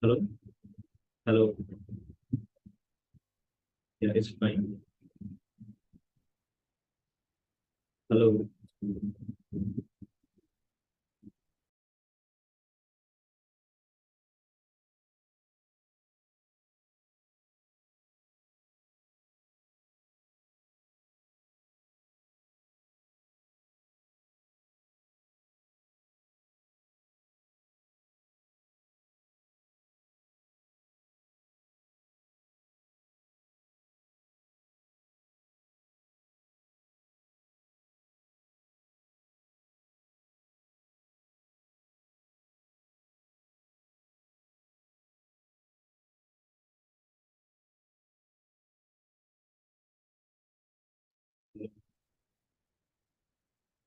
Hello, hello. Yeah, it's fine. Hello.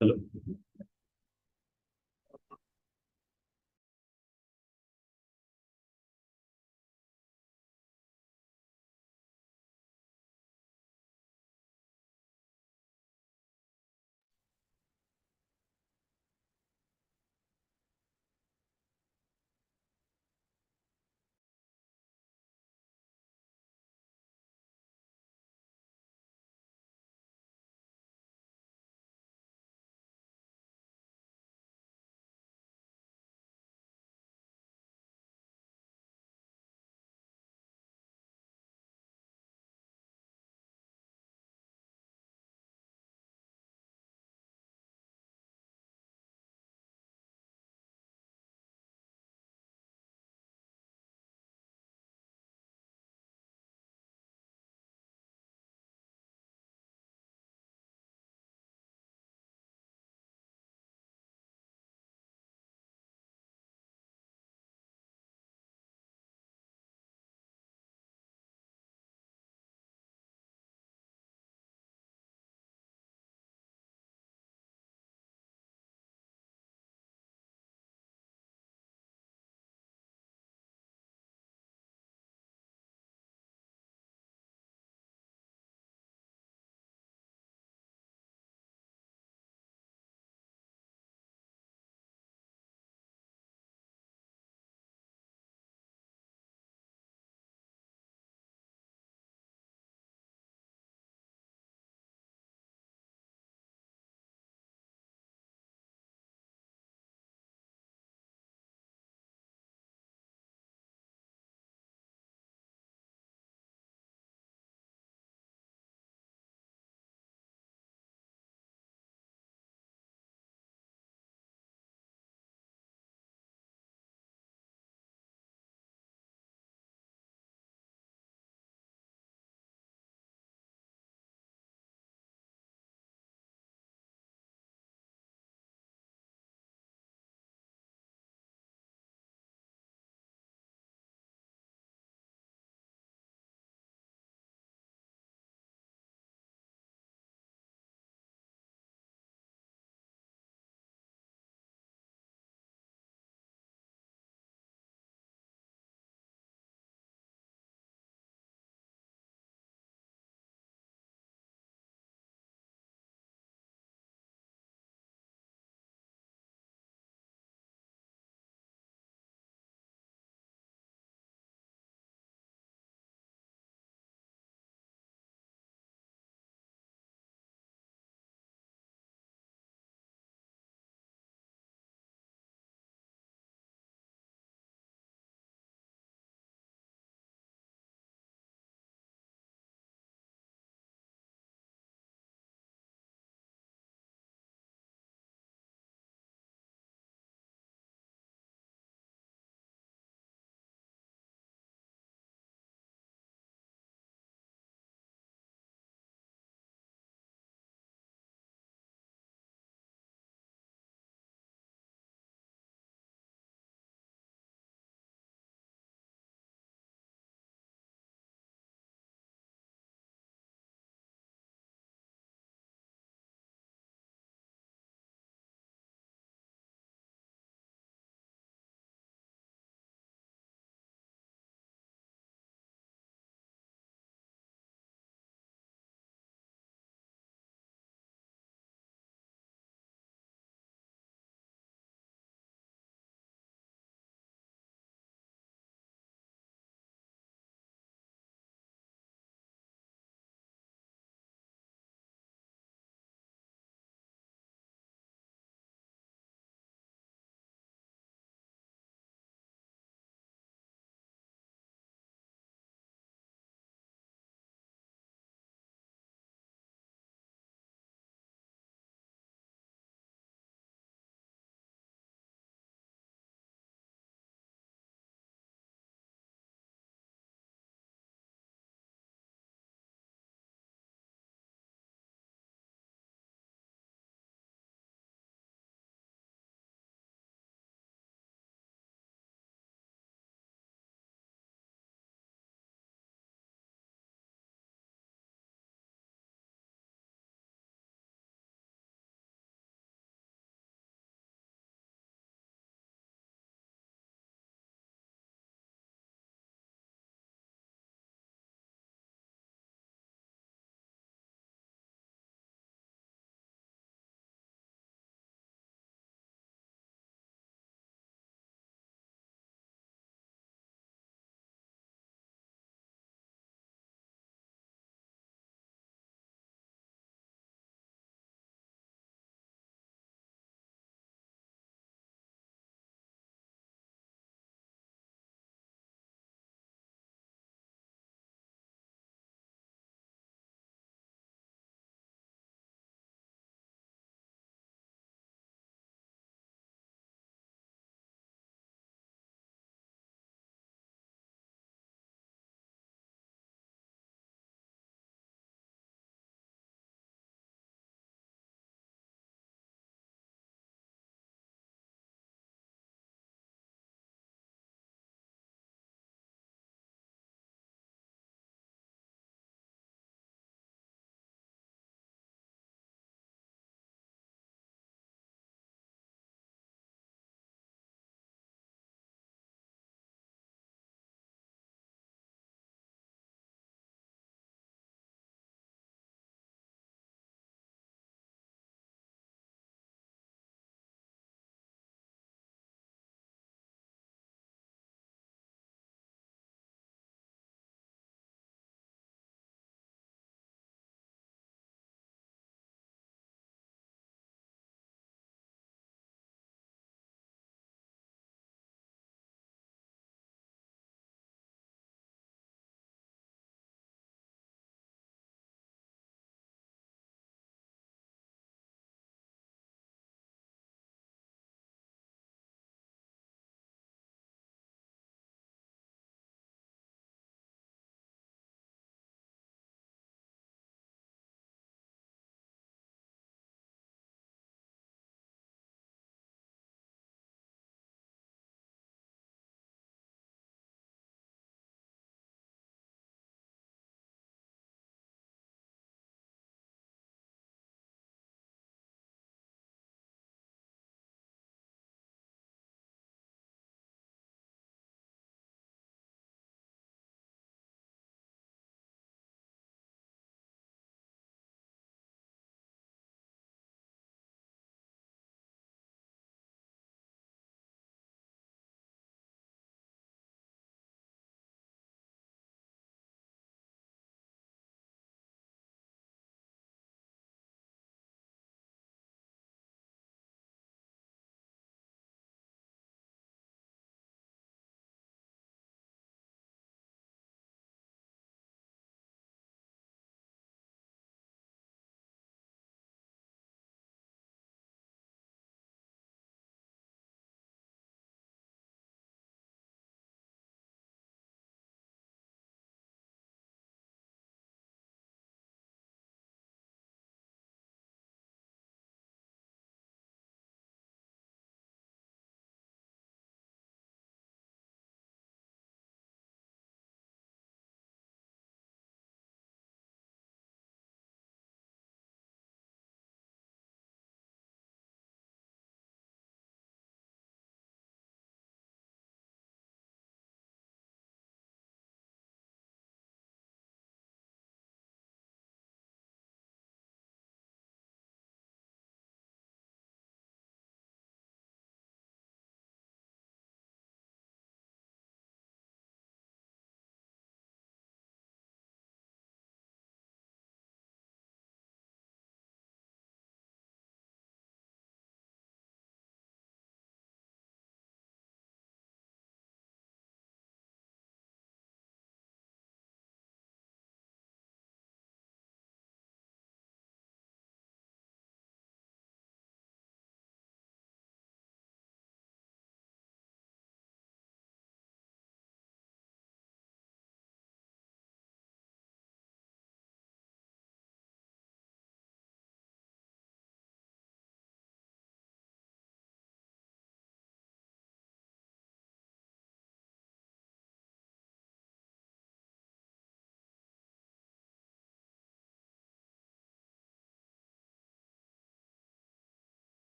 Hello.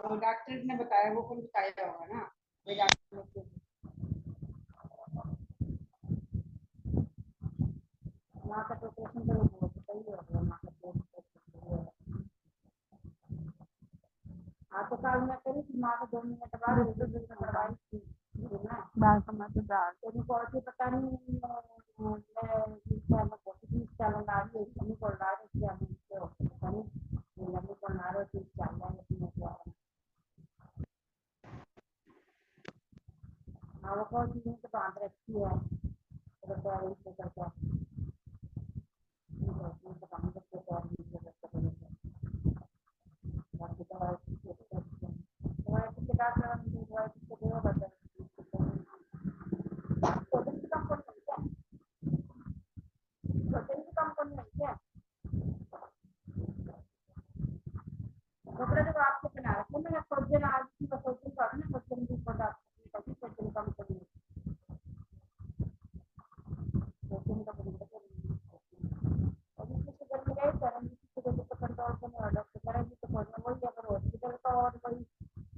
और doctor ने बताया, वो कौन बताया होगा ना, वे डॉक्टर लोग को। माँ का प्रिपरेशन तो वो सही होगा, माँ का प्रिपरेशन। हाँ तो कल मैं करी थी माँ को 2 मिनट बाद करवाई थी ना, तो मुझे पता नहीं मैं पॉजिटिव चल रहा है, नहीं बोल रहा है कि हम पता नहीं लंबे बना रहे थे चल रहा है। हाँ वो कौन चीज़ें तो बांध रखी है, तो दवाई से करके बांध रखते तो बाकी दवाई के डॉक्टर दवाई को दे बता प्रोटीन की कम कौन है क्या, प्रोटीन की कम कौन है क्या, कपड़े तो आपसे बना रखे मैंने प्रोटीन आज की प्रोटीन कर ना प्रोटीन की प्रोडक्ट प्रोटीन कम करिए, प्रोटीन का प्रोटीन अभी तो शुगर में गए करें शुगर को कंट्रोल करने वाला तो करेंगे तो वही अगर हॉस्पिटल का और वही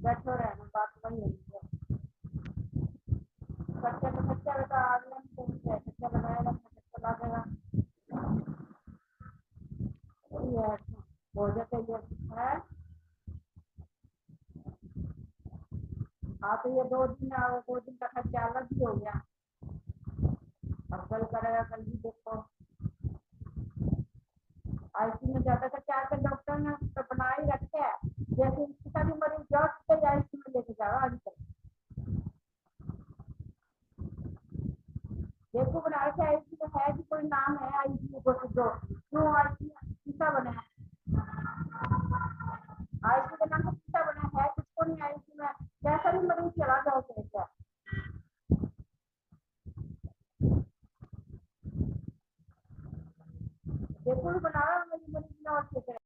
बैठो रहना बात वही है, खर्चा तो खर्चा बेटा आगे तो खर्चा लगाएगा खर्चा लगेगा वही है, हो जाता है। हाँ तो ये 2 दिन का खर्चा अलग ही हो गया, अब कल करेगा कल भी देखो। आईसीयू में ज्यादा खर्चा आकर डॉक्टर ने तो बना ही रखे है, जैसे किसी भी मरीज जाओ तो आईसीयू में लेके जाओ आजकल, देखो बना रखे आईसीयू में है कि कोई नाम है आईसीयू को जो क्यों आईसीयू किसा बना है, आईसीयू का नाम किसा बना है किसको नहीं आईसीयू में कैसा भी मरीज चला जाओ कैसा देखो बना रहा मरीज ने और कैसे।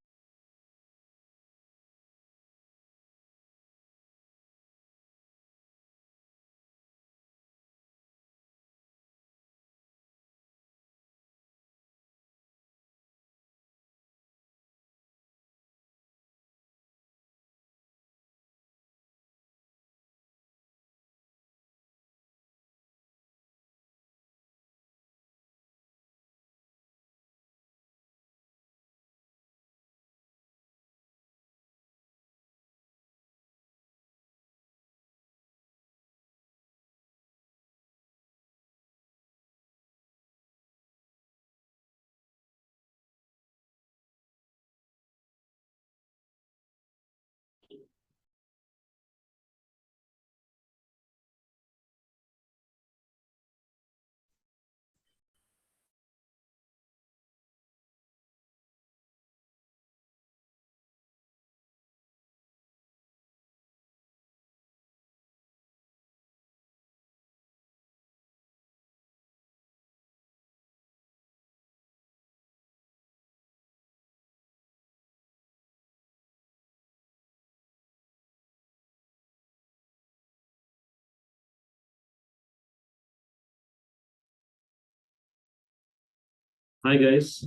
Hi guys,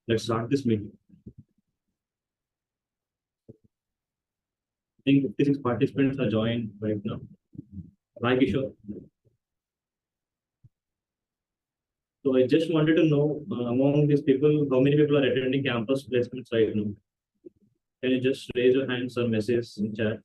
let's start this meeting. I think 56 participants are joined right now. Hi Kishore. So I just wanted to know among these people, how many people are attending campus placements right now? Can you just raise your hands or message in chat?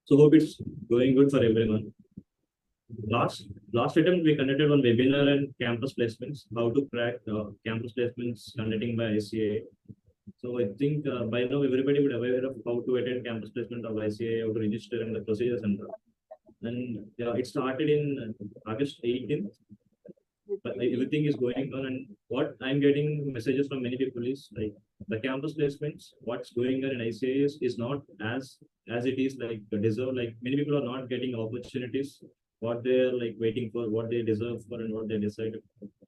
So hope it's going good for everyone. Last attempt we conducted one webinar and campus placements, how to crack campus placements conducting by ICA. So I think by now everybody would be aware of how to attend campus placement of ICA, how to register and the procedures and all. And it started in August 18th. But everything is going on, and what I'm getting messages from many people is like the campus placements, what's going on in ICA is not as it is like deserve. Like many people are not getting opportunities what they're like waiting for, what they deserve for, and what they decide.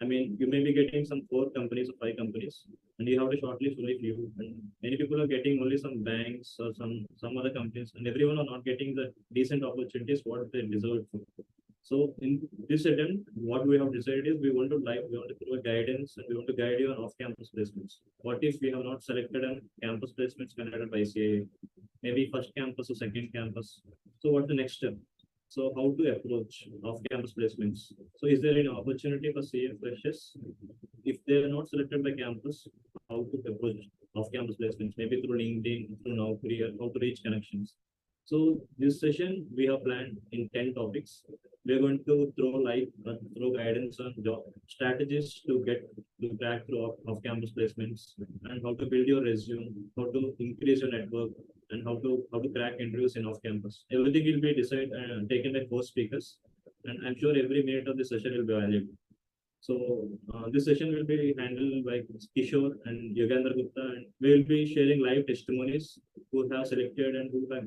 I mean, you may be getting some 4 companies or 5 companies, and you have to shortlist only few. And many people are getting only some banks or some other companies, and everyone are not getting the decent opportunities what they deserve for. So in this attempt, what we have decided is we want to provide guidance and we want to guide you on off-campus placements. What if we have not selected a campus placements conducted by CAA? Maybe first campus or second campus. So what's the next step? So how to approach off-campus placements? So is there any opportunity for CA freshers if they are not selected by campus? How to approach off-campus placements? Maybe through LinkedIn, through Naukri, or how to reach connections. So this session we have planned in 10 topics. We are going to throw guidance on job strategies to get to crack through off-campus placements and how to build your resume, how to increase your network, and how to crack interviews in off-campus. Everything will be decided and taken by 4 speakers, and I'm sure every minute of the session will be valuable. So this session will be handled by Kishore and Yogendra Gupta, and we will be sharing live testimonies who have selected and who have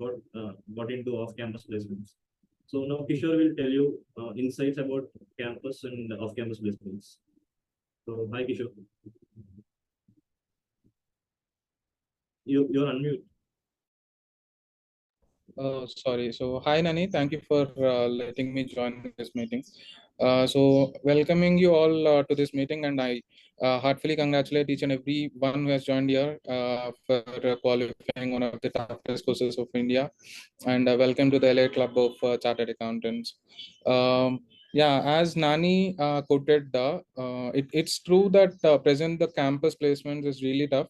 got into off-campus placements. So now Kishore will tell you insights about campus and off-campus placements. So hi Kishore. You're unmute. Sorry. So, hi, Nani. Thank you for letting me join this meeting. So, welcoming you all to this meeting, and I heartfully congratulate each and every one who has joined here for qualifying one of the toughest courses of India, and welcome to the LA Club of Chartered Accountants. Yeah, as Nani quoted, it's true that present the campus placement is really tough.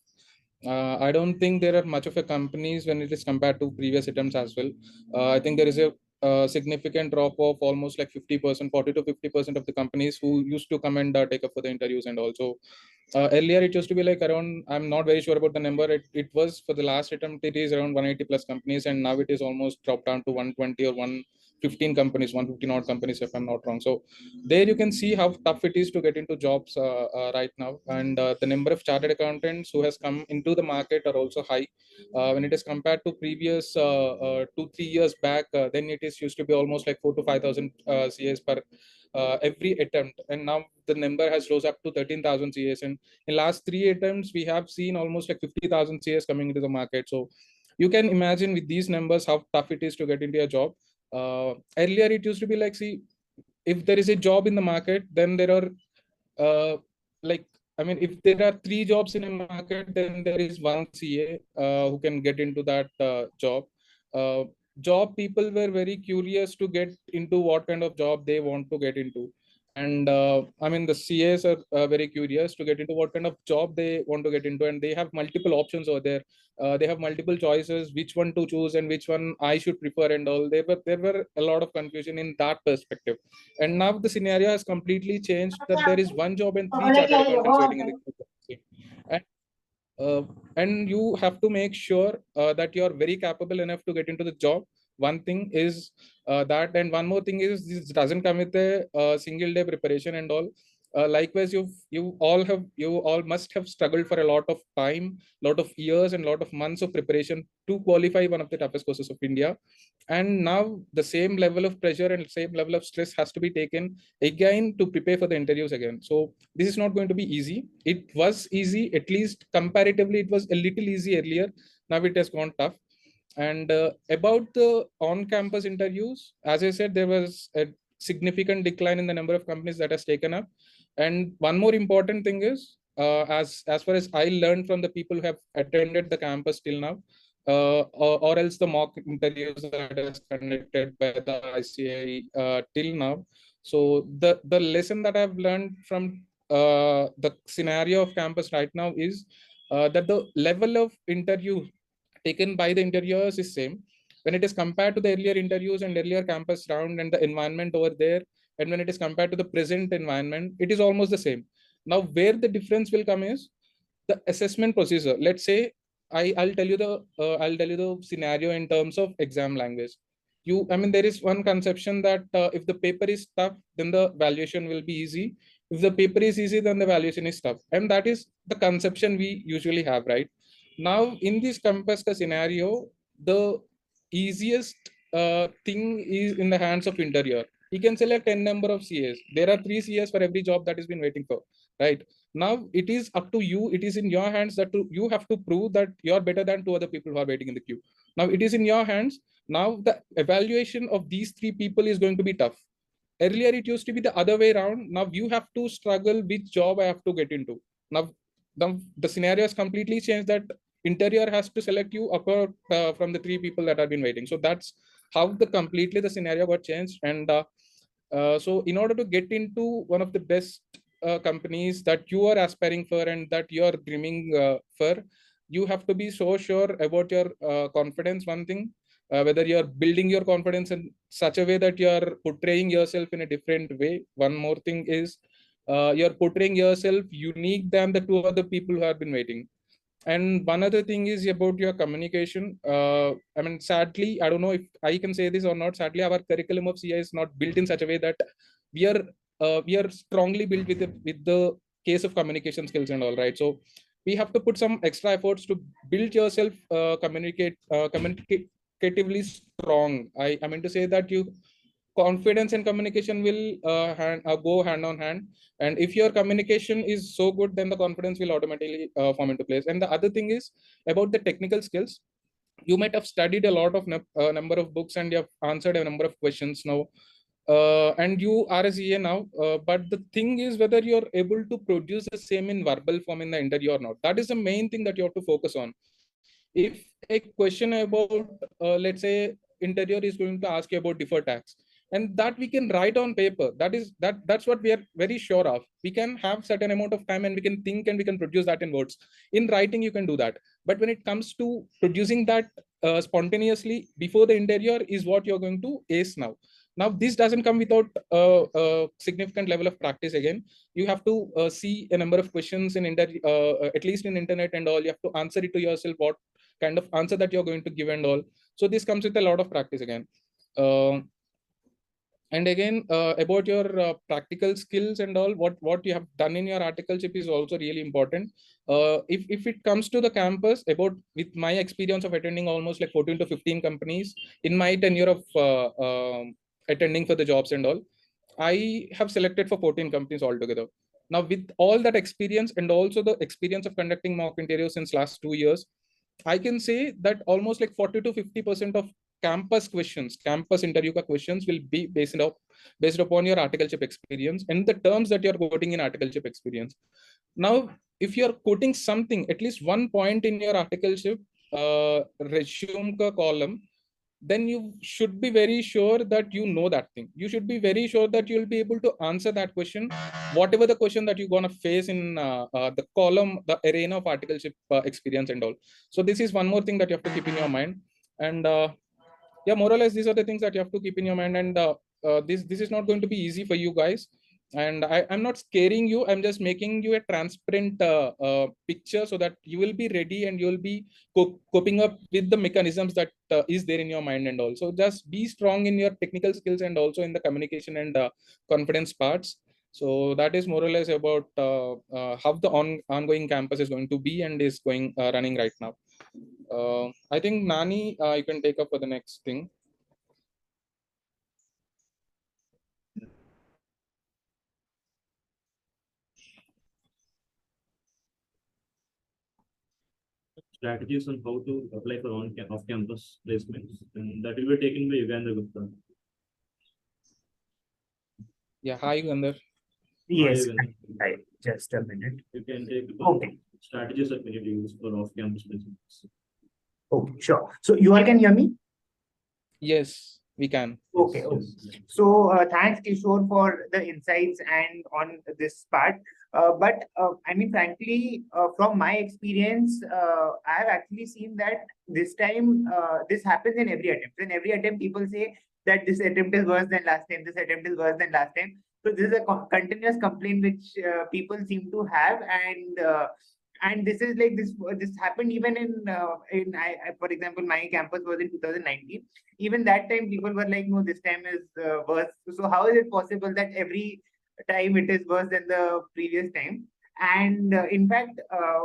I don't think there are much of a companies when it is compared to previous attempts as well. I think there is a significant drop of almost like 50%, 40 to 50% of the companies who used to come and take up for the interviews. And also earlier it used to be like around, I'm not very sure about the number. It was for the last attempt, it is around 180 plus companies, and now it is almost dropped down to 120 or 115 companies, 115 odd companies, if I'm not wrong. So there you can see how tough it is to get into jobs right now, and the number of chartered accountants who has come into the market are also high when it is compared to previous 2-3 years back. Then it is used to be almost like 4 to 5,000 CAs per every attempt, and now the number has rose up to 13,000 CAs, and in last 3 attempts we have seen almost like 50,000 CAs coming into the market. So you can imagine with these numbers how tough it is to get into a job. Earlier it used to be like, see, if there is a job in the market, then there are like, I mean, if there are 3 jobs in a market, then there is 1 CA who can get into that job. Job people were very curious to get into what kind of job they want to get into. And I mean, the CAs are very curious to get into what kind of job they want to get into, and they have multiple options over there. They have multiple choices, which one to choose and which one I should prefer and all. There were a lot of confusion in that perspective. And now the scenario has completely changed, that there is 1 job and 3 chartered accountants waiting in the queue. And you have to make sure that you are very capable enough to get into the job. One thing is that, and one more thing is, this doesn't come with a single day preparation and all. Likewise, you all must have struggled for a lot of time, lot of years, and lot of months of preparation to qualify one of the toughest courses of India. And now the same level of pressure and same level of stress has to be taken again to prepare for the interviews again. So this is not going to be easy. It was easy, at least comparatively it was a little easy earlier. Now it has gone tough. And about the on-campus interviews, as I said, there was a significant decline in the number of companies that has taken up. And one more important thing is, as far as I learned from the people who have attended the campus till now, or else the mock interviews that is conducted by the ICAI till now. So the lesson that I've learned from the scenario of campus right now is that the level of interview taken by the interviewers is same when it is compared to the earlier interviews and earlier campus round and the environment over there, and when it is compared to the present environment, it is almost the same. Now where the difference will come is the assessment procedure. Let's say I'll tell you the scenario in terms of exam language. I mean, there is one conception that if the paper is tough, then the valuation will be easy. If the paper is easy, then the valuation is tough, and that is the conception we usually have, right? Now in this campus scenario, the easiest thing is in the hands of interviewer. He can select 10 number of CAs. There are 3 CAs for every job that has been waiting for, right? Now it is up to you. It is in your hands that you have to prove that you are better than 2 other people who are waiting in the queue. Now it is in your hands. Now the evaluation of these 3 people is going to be tough. Earlier, it used to be the other way around. Now you have to struggle which job I have to get into. Now the scenario has completely changed, that interior has to select you apart from the 3 people that have been waiting. So that's how the scenario got changed. And so in order to get into one of the best companies that you are aspiring for and that you are dreaming for, you have to be so sure about your confidence. One thing, whether you're building your confidence in such a way that you're portraying yourself in a different way. One more thing is you're portraying yourself unique than the 2 other people who have been waiting. And one other thing is about your communication. I mean, sadly, I don't know if I can say this or not. Sadly, our curriculum of CI is not built in such a way that we are strongly built with the case of communication skills and all, right? So we have to put some extra efforts to build yourself communicatively strong. I mean to say that you confidence and communication will go hand on hand. And if your communication is so good, then the confidence will automatically form into place. And the other thing is about the technical skills. You might have studied a lot of number of books and you have answered a number of questions now, and you are a CA now, but the thing is whether you're able to produce the same in verbal form in the interview or not. That is the main thing that you have to focus on. If a question about let's say interviewer is going to ask you about deferred tax, and that we can write on paper, that's what we are very sure of. We can have certain amount of time and we can think and we can produce that in words. In writing you can do that, but when it comes to producing that spontaneously before the interviewer is what you're going to ace now. Now this doesn't come without a significant level of practice. Again, you have to see a number of questions in at least in internet and all. You have to answer it to yourself, what kind of answer that you're going to give and all. So this comes with a lot of practice again. And again, about your practical skills and all, what you have done in your articleship is also really important. If it comes to the campus, about with my experience of attending almost like 14 to 15 companies in my tenure of attending for the jobs and all, I have selected for 14 companies altogether. Now, with all that experience and also the experience of conducting mock interviews since last 2 years, I can say that almost like 40 to 50% of campus questions, campus interview questions will be based upon your articleship experience and the terms that you're quoting in articleship experience. Now, if you're quoting something, at least one point in your articleship resume column, then you should be very sure that you know that thing. You should be very sure that you'll be able to answer that question, whatever the question that you're going to face in the column, the arena of articleship experience and all. So this is one more thing that you have to keep in your mind. And yeah, more or less, these are the things that you have to keep in your mind. And this is not going to be easy for you guys. And I'm not scaring you. I'm just making you a transparent picture so that you will be ready and you will be coping up with the mechanisms that is there in your mind and all. So just be strong in your technical skills and also in the communication and confidence parts. So that is more or less about how the ongoing campus is going to be and is going running right now. I think Nani, you can take up for the next thing. Strategies on how to apply for off-campus placements, and that will be taken by Yugandhar Gupta. Yeah, hi, Yugandhar. Yes, Yugandhar. hi, just a minute. You can take Okay. strategies that we need to use for off-campus placements. Okay, sure. So you all can hear me? Yes, we can. Okay, Yes, okay. yes. So thanks, Kishore, for the insights and on this part. But I mean, frankly, from my experience, I have actually seen that this time this happens in every attempt. In every attempt, people say that this attempt is worse than last time. This attempt is worse than last time. So this is a continuous complaint which people seem to have, and this is like this happened even in for example, my campus was in 2019. Even that time people were like, no, this time is worse. So how is it possible that every time it is worse than the previous time? And in fact,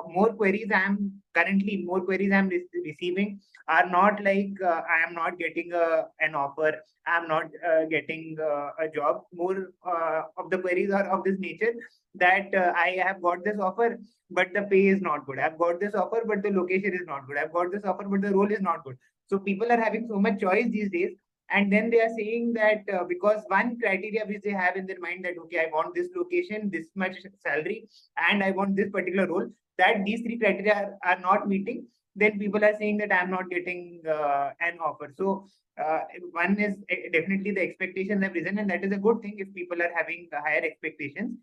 more queries I'm receiving are not like I am not getting an offer, I'm not getting a job. More of the queries are of this nature that I have got this offer, but the pay is not good. I've got this offer, but the location is not good. I've got this offer, but the role is not good. So people are having so much choice these days And then they are saying that because one criteria which they have in their mind that, okay, I want this location, this much salary, and I want this particular role, that these three criteria are not meeting, then people are saying that I'm not getting an offer. So one is definitely the expectations have risen, and that is a good thing if people are having higher expectations.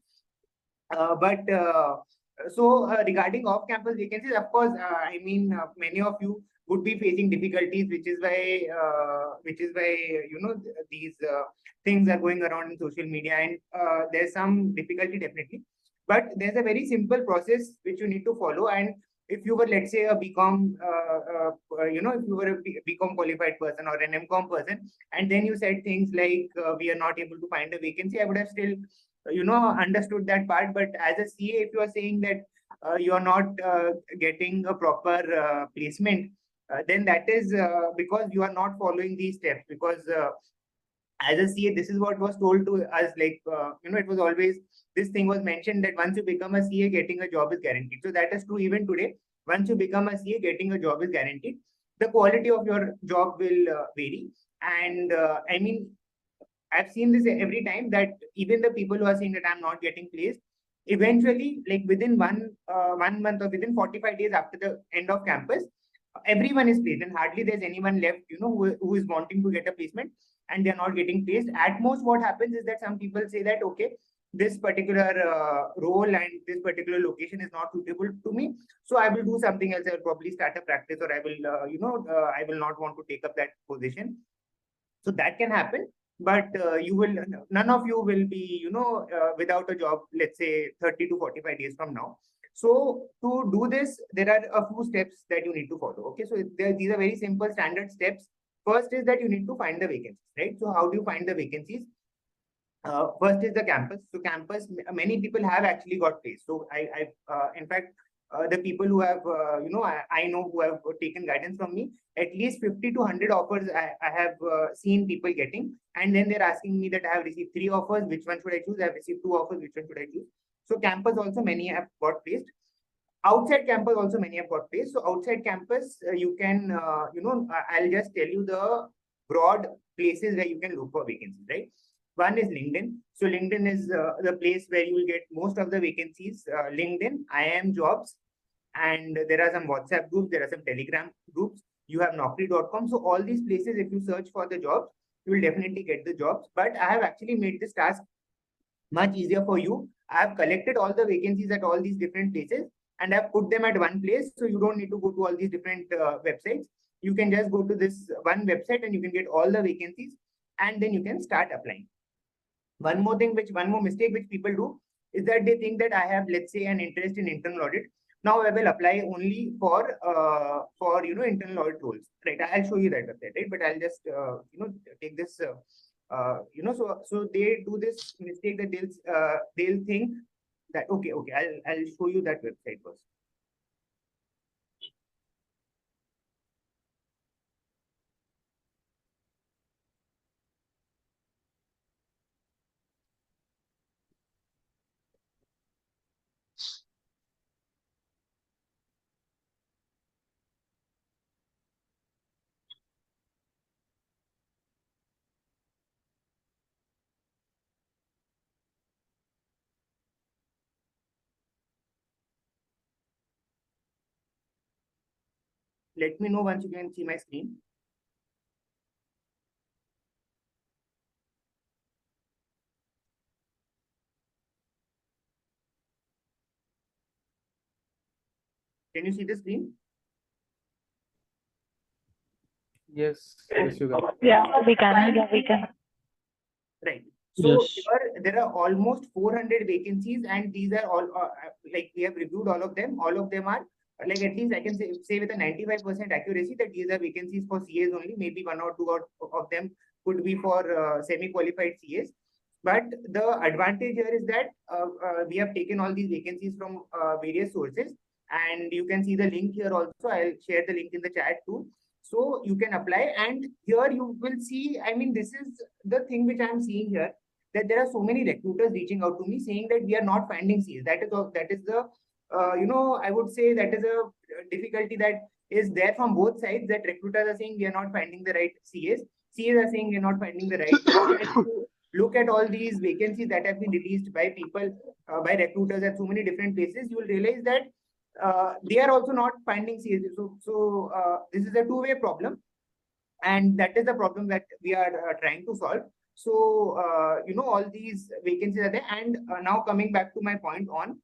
Regarding off-campus vacancies, of course, I mean, many of you would be facing difficulties, which is why these things are going around in social media, and there's some difficulty definitely. But there's a very simple process which you need to follow. And if you were, let's say, a BCom, if you were a BCom qualified person or an MCom person, and then you said things like, we are not able to find a vacancy, I would have still understood that part. But as a CA, if you are saying that you are not getting a proper placement, then that is because you are not following these steps. Because as a CA, this is what was told to us. Like, it was always, this thing was mentioned that once you become a CA, getting a job is guaranteed. So that is true even today. Once you become a CA, getting a job is guaranteed. The quality of your job will vary. And I mean, I've seen this every time, that even the people who are saying that I'm not getting placed, eventually, like within 1 month or within 45 days after the end of campus, everyone is placed, and hardly there's anyone left, who is wanting to get a placement and they're not getting placed. At most, what happens is that some people say that, okay, this particular role and this particular location is not suitable to me, so I will do something else. I will probably start a practice, or I will, I will not want to take up that position. So that can happen. But none of you will be, without a job, let's say 30 to 45 days from now. So to do this, there are a few steps that you need to follow. Okay, so these are very simple standard steps. First is that you need to find the vacancies, right? So how do you find the vacancies? First is the campus. So campus, many people have actually got placed. So in fact, the people who have, I know, who have taken guidance from me, at least 50 to 100 offers I have seen people getting. And then they're asking me that I have received 3 offers, which one should I choose? I have received 2 offers, which one should I choose? So campus also many have got placed. Outside campus also many have got placed. So outside campus, you can, I'll just tell you the broad places where you can look for vacancies, right? One is LinkedIn. So LinkedIn is the place where you will get most of the vacancies. LinkedIn, iimjobs, and there are some WhatsApp groups, there are some Telegram groups. You have Naukri.com. So all these places, if you search for the jobs, you will definitely get the jobs. But I have actually made this task much easier for you. I have collected all the vacancies at all these different places, and I've put them at one place. So you don't need to go to all these different websites. You can just go to this one website and you can get all the vacancies, and then you can start applying. One more mistake which people do is that they think that I have, let's say, an interest in internal audit. Now I will apply only for internal audit roles, right? I'll show you that website, right? But I'll just take this. So they do this mistake that they'll think that, okay, I'll show you that website first. Let me know once you can see my screen. Can you see the screen? Yes, you can. Yeah, we can. Yeah, we can. Right. So Yes. here there are almost 400 vacancies, and these are all like we have reviewed all of them. All of them are like, at least I can say with a 95% accuracy that these are vacancies for CAs only. Maybe 1 or 2 of them could be for semi-qualified CAs. But the advantage here is that we have taken all these vacancies from various sources, and you can see the link here also. I'll share the link in the chat too. So you can apply, and here you will see, I mean, this is the thing which I'm seeing here, that there are so many recruiters reaching out to me saying that we are not finding CAs. That is the, I would say that is a difficulty that is there from both sides, that recruiters are saying we are not finding the right CAs. CAs are saying we're not finding the right job. And you look at all these vacancies that have been released by people, by recruiters at so many different places, you will realize that they are also not finding CAs. So this is a two-way problem, and that is the problem that we are trying to solve. So all these vacancies are there. And now coming back to my point on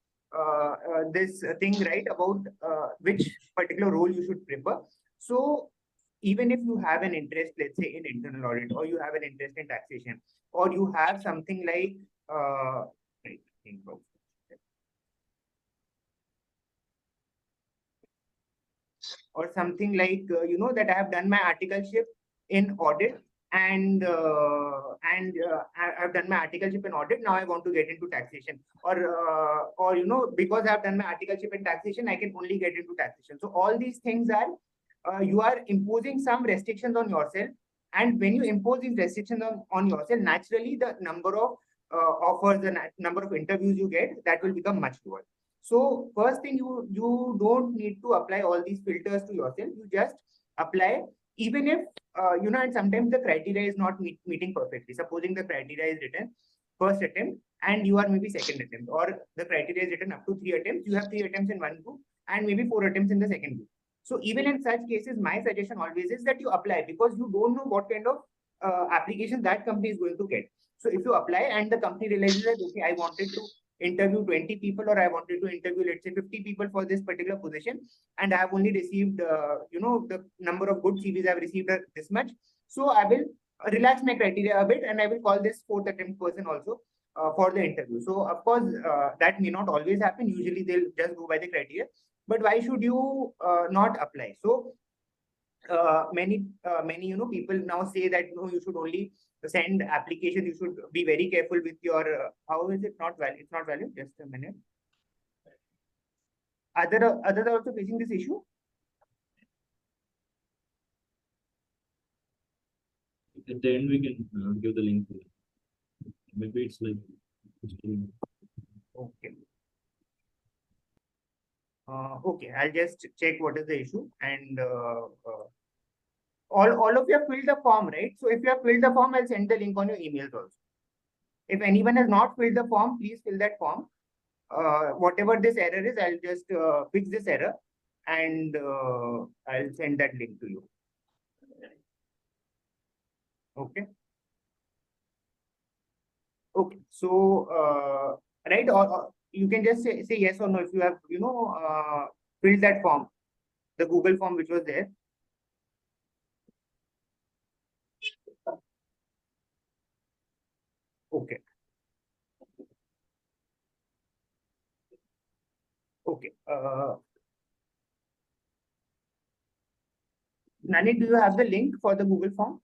this thing, right, about which particular role you should prefer. So even if you have an interest, let's say in internal audit, or you have an interest in taxation, or you have something like right, or something like that I have done my articleship in audit, and I've done my articleship in audit. Now I want to get into taxation, or because I've done my articleship in taxation, I can only get into taxation. So all these things are you are imposing some restrictions on yourself, and when you impose these restrictions on yourself, naturally the number of offers, the number of interviews you get, that will become much lower. So first thing, you don't need to apply all these filters to yourself. You just apply, even if and sometimes the criteria is not meeting perfectly. Supposing the criteria is written first attempt and you are maybe second attempt, or the criteria is written up to 3 attempts, you have 3 attempts in one group and maybe 4 attempts in the second group. So even in such cases, my suggestion always is that you apply, because you don't know what kind of application that company is going to get. So if you apply and the company realizes that, okay, I wanted to interview 20 people, or I wanted to interview, let's say, 50 people for this particular position, and I have only received, the number of good CVs I've received this much. So I will relax my criteria a bit, and I will call this 4th attempt person also for the interview. So of course, that may not always happen. Usually they'll just go by the criteria. But why should you not apply? So many people now say that you should only send application. You should be very careful with your how is it not valid? It's not valid. Just a minute. Others are also facing this issue. At the end, we can give the link. Maybe it's like. Okay. Okay, I'll just check what is the issue, and all of you have filled the form, right? So if you have filled the form, I'll send the link on your emails also. If anyone has not filled the form, please fill that form. Whatever this error is, I'll just fix this error, and I'll send that link to you. Okay. Okay. So right, or you can just say yes or no if you have filled that form, the Google form which was there. Okay. Okay. Nani, do you have the link for the Google form?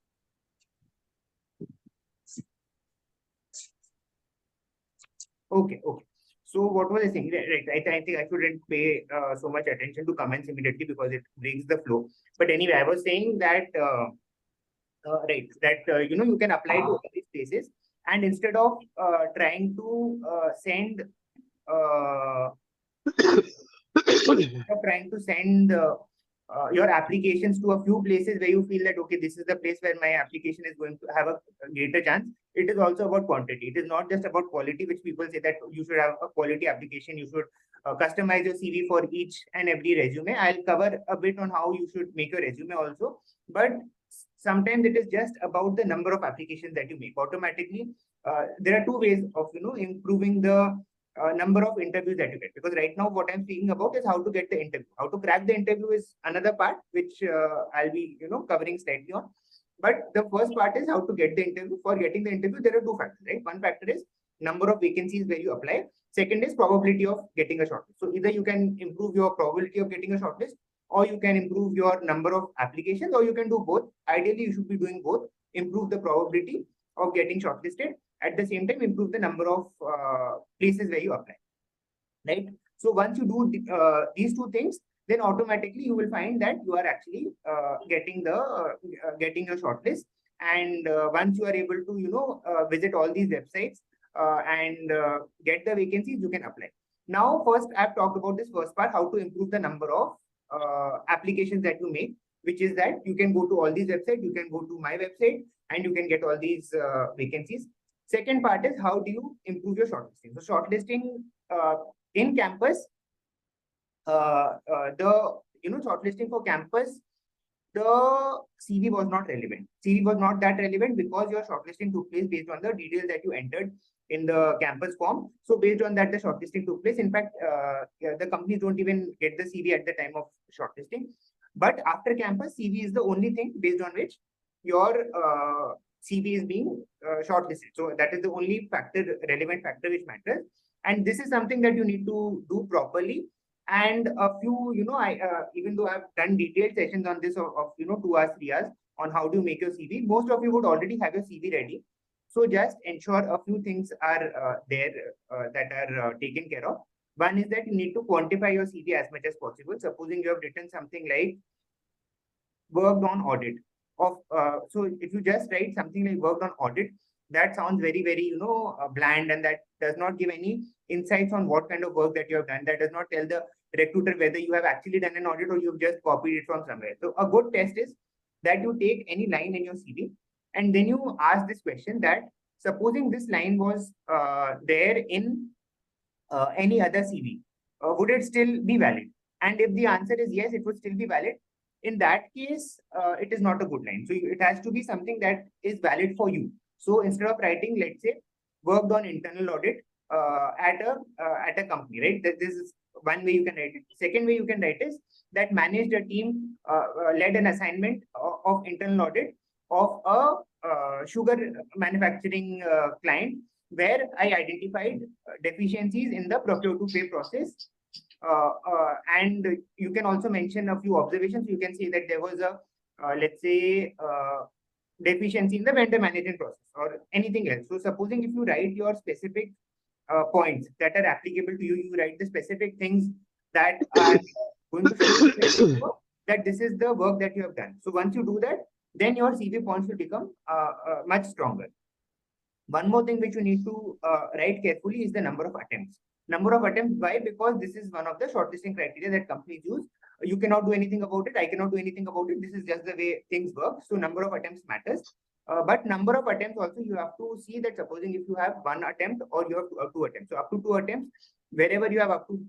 Okay. Okay. So what was I saying? Right. I think I shouldn't pay so much attention to comments immediately because it breaks the flow. But anyway, I was saying that you can apply to all these places, and instead of trying to send your applications to a few places where you feel that, okay, this is the place where my application is going to have a greater chance. It is also about quantity. It is not just about quality, which people say that you should have a quality application. You should customize your CV for each and every resume. I'll cover a bit on how you should make your resume also. But sometimes it is just about the number of applications that you make. Automatically, there are two ways of improving the number of interviews that you get, because right now what I'm speaking about is how to get the interview. How to crack the interview is another part, which I'll be covering slightly on. But the first part is how to get the interview. For getting the interview, there are two factors, right? One factor is number of vacancies where you apply. Second is probability of getting a shortlist. So either you can improve your probability of getting a shortlist, or you can improve your number of applications, or you can do both. Ideally, you should be doing both. Improve the probability of getting shortlisted. At the same time, improve the number of places where you apply, right? So once you do these two things, then automatically you will find that you are actually getting a shortlist. And once you are able to visit all these websites and get the vacancies, you can apply. Now, first I've talked about this first part, how to improve the number of applications that you make. which is that you can go to all these websites, you can go to my website, and you can get all these vacancies. Second part is how do you improve your shortlisting? So shortlisting in campus, shortlisting for campus, the CV was not relevant. CV was not that relevant because your shortlisting took place based on the details that you entered in the campus form. So based on that, the shortlisting took place. In fact, the companies don't even get the CV at the time of shortlisting. But after campus, CV is the only thing based on which your CV is being shortlisted. So that is the only relevant factor which matters. And this is something that you need to do properly. And a few, even though I've done detailed sessions on this of 2 hours, 3 hours on how to make your CV, most of you would already have your CV ready. So just ensure a few things are there that are taken care of. One is that you need to quantify your CV as much as possible. Supposing you have written something like worked on audit of, so if you just write something like worked on audit, that sounds very, very, bland, and that does not give any insights on what kind of work that you have done. That does not tell the recruiter whether you have actually done an audit or you've just copied it from somewhere. So a good test is that you take any line in your CV and then you ask this question that supposing this line was there in any other CV, would it still be valid? And if the answer is yes, it would still be valid. In that case, it is not a good line. So it has to be something that is valid for you. So instead of writing, let's say, worked on internal audit at a company, right? This is one way you can write it. Second way you can write is that managed a team, led an assignment of internal audit of a sugar manufacturing client, where I identified deficiencies in the procure to pay process. And you can also mention a few observations. You can say that there was a, let's say, deficiency in the vendor management process or anything else. So supposing if you write your specific points that are applicable to you, you write the specific things that are going to show that this is the work that you have done. So once you do that, then your CV points will become much stronger. One more thing which you need to write carefully is the number of attempts. Number of attempts, why? Because this is one of the shortlisting criteria that companies use. You cannot do anything about it. I cannot do anything about it. This is just the way things work. So number of attempts matters. But number of attempts also, you have to see that supposing if you have 1 attempt or you have 2 attempts. So up to 2 attempts, wherever you have up to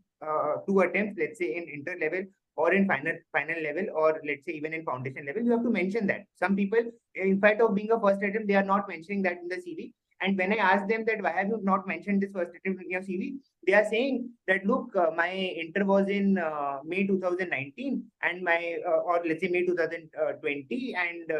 2 attempts, let's say in inter level or in final level, or let's say even in foundation level, you have to mention that. Some people, in fact of being a first attempt, they are not mentioning that in the CV. And when I ask them that why have you not mentioned this first attempt in your CV, they are saying that look, my inter was in May 2019 and my or let's say May 2020 and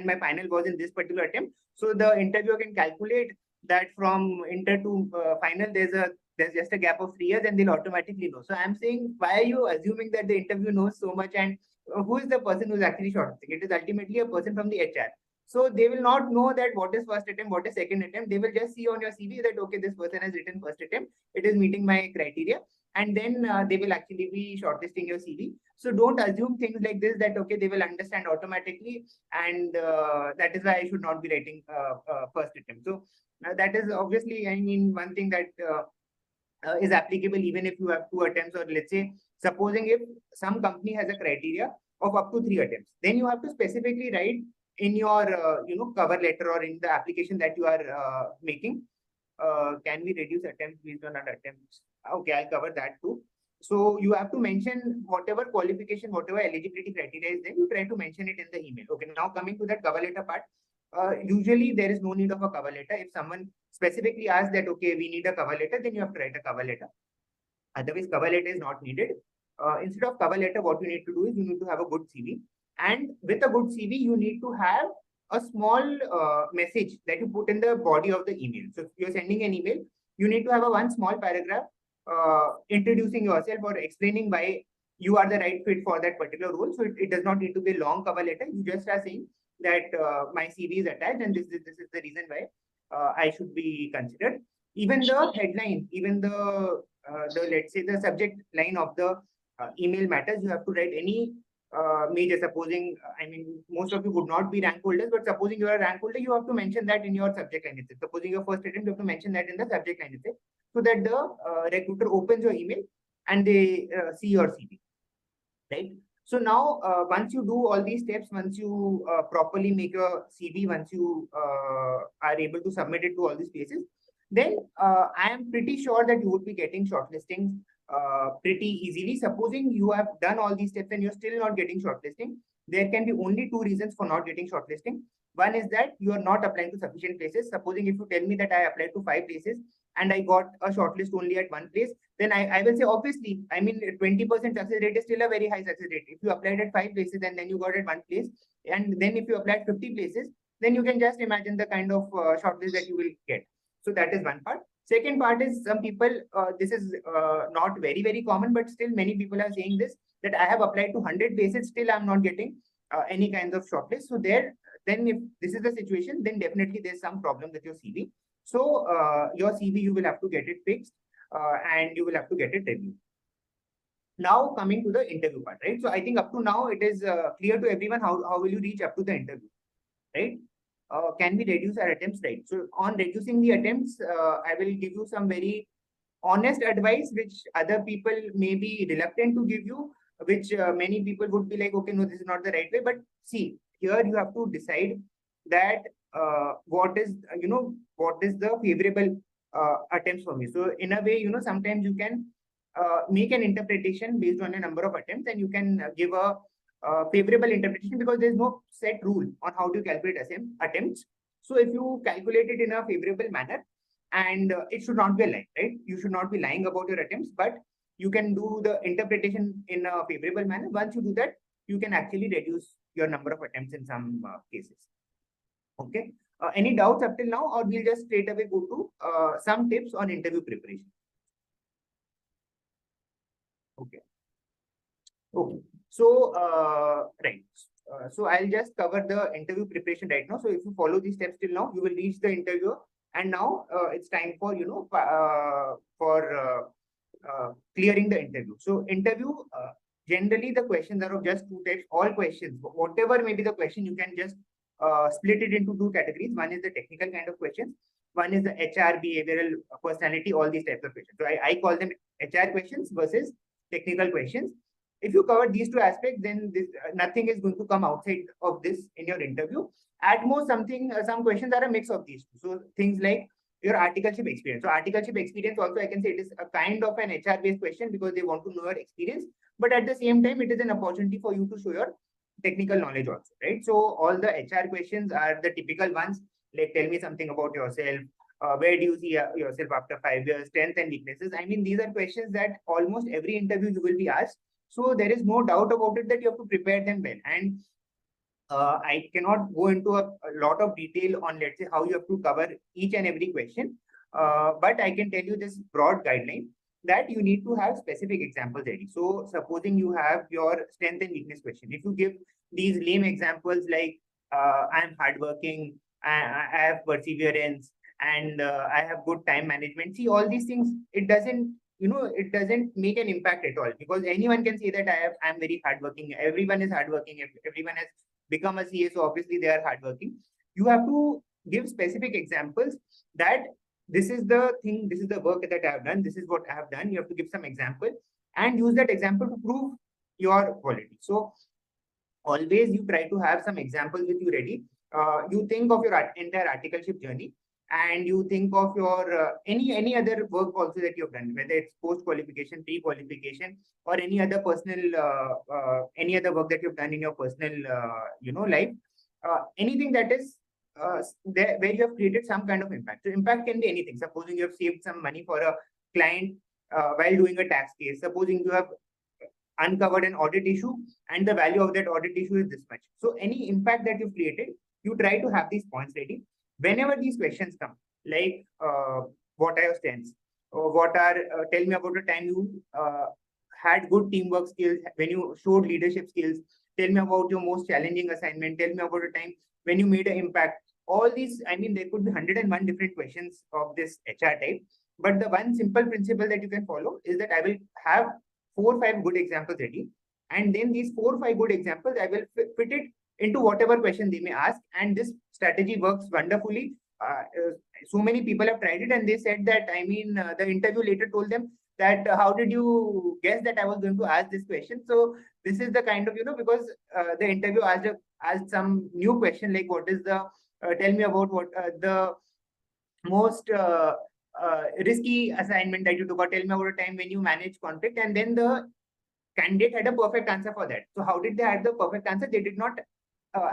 my final was in this particular attempt. So the interviewer can calculate that from inter to final there's just a gap of 3 years, and they'll automatically know. So I'm saying, why are you assuming that the interview knows so much, and who is the person who's actually shortlisting? It is ultimately a person from the HR. So they will not know that what is first attempt, what is second attempt. They will just see on your CV that, okay, this person has written first attempt. It is meeting my criteria. And then they will actually be shortlisting your CV. So don't assume things like this that, okay, they will understand automatically. And that is why I should not be writing first attempt. So that is obviously, I mean, one thing that is applicable even if you have 2 attempts, or let's say, supposing if some company has a criteria of up to 3 attempts, then you have to specifically write in your cover letter or in the application that you are making. Can we reduce attempts based on our attempts? Okay, I'll cover that too. So you have to mention whatever qualification, whatever eligibility criteria is there, you try to mention it in the email. Okay, now coming to that cover letter part. Usually there is no need of a cover letter. If someone specifically asks that, okay, we need a cover letter, then you have to write a cover letter. Otherwise, cover letter is not needed. Instead of cover letter, what you need to do is you need to have a good CV. And with a good CV, you need to have a small message that you put in the body of the email. So if you're sending an email, you need to have one small paragraph introducing yourself or explaining why you are the right fit for that particular role. So it does not need to be a long cover letter. You just are saying that my CV is attached and this is the reason why I should be considered. Even the headline, even the let's say the subject line of the email matters. You have to write any major. Supposing, I mean, most of you would not be rank holders, but supposing you are a rank holder, you have to mention that in your subject line itself. Supposing your first attempt, you have to mention that in the subject line itself, so that the recruiter opens your email and they see your CV, right? So now, once you do all these steps, once you properly make your CV, once you are able to submit it to all these places, then I am pretty sure that you would be getting shortlisting pretty easily. Supposing you have done all these steps and you're still not getting shortlisting, there can be only two reasons for not getting shortlisting. One is that you are not applying to sufficient places. Supposing if you tell me that I applied to 5 places and I got a shortlist only at one place, then I will say, obviously, I mean, 20% success rate is still a very high success rate. If you applied at 5 places and then you got at one place, and then if you applied 50 places, then you can just imagine the kind of shortlist that you will get. So that is one part. Second part is some people, this is not very, very common, but still many people are saying this, that I have applied to 100 places, still I'm not getting any kinds of shortlist. So then if this is the situation, then definitely there's some problem with your CV. So your CV, you will have to get it fixed and you will have to get it reviewed. Now coming to the interview part, right? So I think up to now it is clear to everyone how will you reach up to the interview, right? Can we reduce our attempts, right? So on reducing the attempts, I will give you some very honest advice, which other people may be reluctant to give you, which many people would be like, okay, no, this is not the right way. But see, here you have to decide that what is the favorable attempts for me. So in a way, sometimes you can make an interpretation based on a number of attempts, and you can give a favorable interpretation, because there's no set rule on how to calculate attempts. So if you calculate it in a favorable manner, and it should not be a lie, right? You should not be lying about your attempts, but you can do the interpretation in a favorable manner. Once you do that, you can actually reduce your number of attempts in some cases. Okay. Any doubts up till now, or we'll just straight away go to some tips on interview preparation? Okay. Okay. So, right. So I'll just cover the interview preparation right now. So if you follow these steps till now, you will reach the interview. And now it's time for, clearing the interview. So interview, generally the questions are of just two types, all questions, whatever may be the question, you can just split it into two categories. One is the technical kind of questions. One is the HR, behavioral, personality, all these types of questions. So I call them HR questions versus technical questions. If you cover these two aspects, then nothing is going to come outside of this in your interview. At most, some questions are a mix of these two. So things like your articleship experience. So articleship experience also, I can say it is a kind of an HR-based question, because they want to know your experience. But at the same time, it is an opportunity for you to show your technical knowledge also, right? So all the HR questions are the typical ones, like tell me something about yourself. Where do you see yourself after 5 years? Strengths and weaknesses. I mean, these are questions that almost every interview you will be asked. So there is no doubt about it that you have to prepare them well. And I cannot go into a lot of detail on, let's say, how you have to cover each and every question. But I can tell you this broad guideline, that you need to have specific examples ready. So supposing you have your strength and weakness question, if you give these lame examples like I'm hardworking, I have perseverance, and I have good time management. See, all these things, it doesn't make an impact at all, because anyone can say that I'm very hardworking. Everyone is hardworking. Everyone has become a CA, so obviously they are hardworking. You have to give specific examples that this is the thing, this is the work that I have done, this is what I have done. You have to give some example and use that example to prove your quality. So always you try to have some examples with you ready. You think of your entire articleship journey, and you think of your any other work also that you've done, whether it's post-qualification, pre-qualification, or any other personal, any other work that you've done in your personal, life. Anything that is there where you have created some kind of impact. So impact can be anything. Supposing you have saved some money for a client while doing a tax case. Supposing you have uncovered an audit issue and the value of that audit issue is this much. So any impact that you've created, you try to have these points ready. Whenever these questions come, like what are your strengths, or what are, tell me about the time you had good teamwork skills, when you showed leadership skills, tell me about your most challenging assignment, tell me about a time when you made an impact. All these, I mean, there could be 101 different questions of this HR type, but the one simple principle that you can follow is that I will have 4 or 5 good examples ready, and then these 4 or 5 good examples, I will fit it into whatever question they may ask, and this strategy works wonderfully. So many people have tried it, and they said that, I mean, the interview later told them that how did you guess that I was going to ask this question? So this is the kind of, because the interview asked some new question, like what is the, tell me about what the most risky assignment that you took, or tell me about a time when you managed conflict, and then the candidate had a perfect answer for that. So how did they have the perfect answer? They did not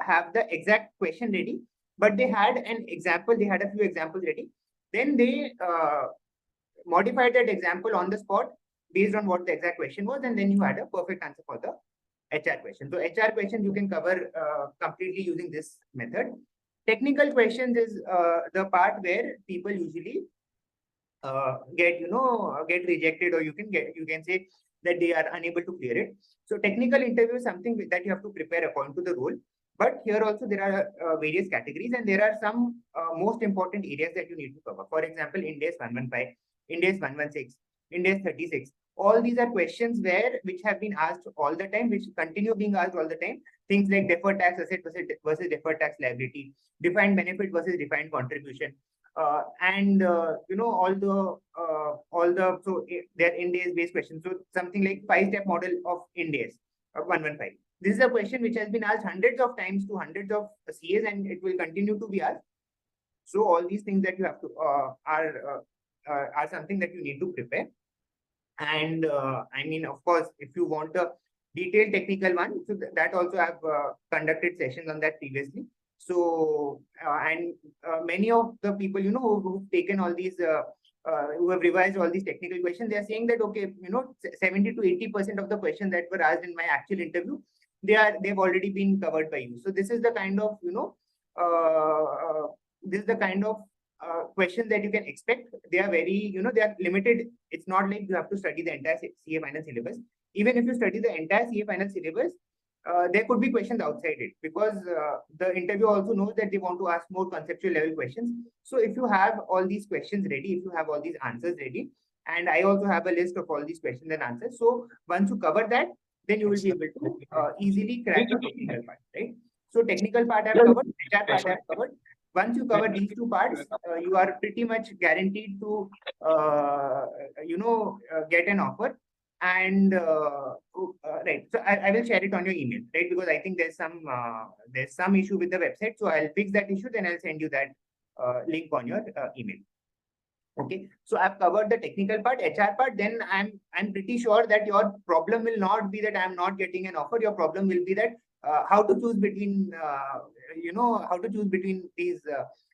have the exact question ready, but they had an example, they had a few examples ready. Then they modified that example on the spot based on what the exact question was, and then you had a perfect answer for the HR question. So HR questions you can cover completely using this method. Technical questions is the part where people usually get rejected, or you can say that they are unable to clear it. So technical interview is something that you have to prepare according to the role. But here also there are various categories, and there are some most important areas that you need to cover. For example, Ind AS 115, Ind AS 116, Ind AS 36. All these are questions which have been asked all the time, which continue being asked all the time. Things like deferred tax asset versus deferred tax liability, defined benefit versus defined contribution, and all the so they're Ind AS based questions. So something like 5-step model of Ind AS 115. This is a question which has been asked hundreds of times to hundreds of CAs, and it will continue to be asked. So all these things that you have to are something that you need to prepare. And I mean, of course, if you want a detailed technical one, so that also I've conducted sessions on that previously. So many of the people who've taken all these who have revised all these technical questions, they are saying that okay, 70 to 80% of the questions that were asked in my actual interview, they've already been covered by you. So this is the kind of questions that you can expect. They are very, they are limited. It's not like you have to study the entire CA final syllabus. Even if you study the entire CA final syllabus, there could be questions outside it, because the interview also knows that they want to ask more conceptual level questions. So if you have all these questions ready, if you have all these answers ready, and I also have a list of all these questions and answers. So once you cover that, then you will be able to easily crack the technical part, right? So technical part I've covered, HR part I've covered. Once you cover these two parts, you are pretty much guaranteed to, get an offer. And right, so I will share it on your email, right? Because I think there's some issue with the website, so I'll fix that issue. Then I'll send you that link on your email. Okay, so I've covered the technical part, HR part. Then I'm pretty sure that your problem will not be that I'm not getting an offer. Your problem will be that how to choose between these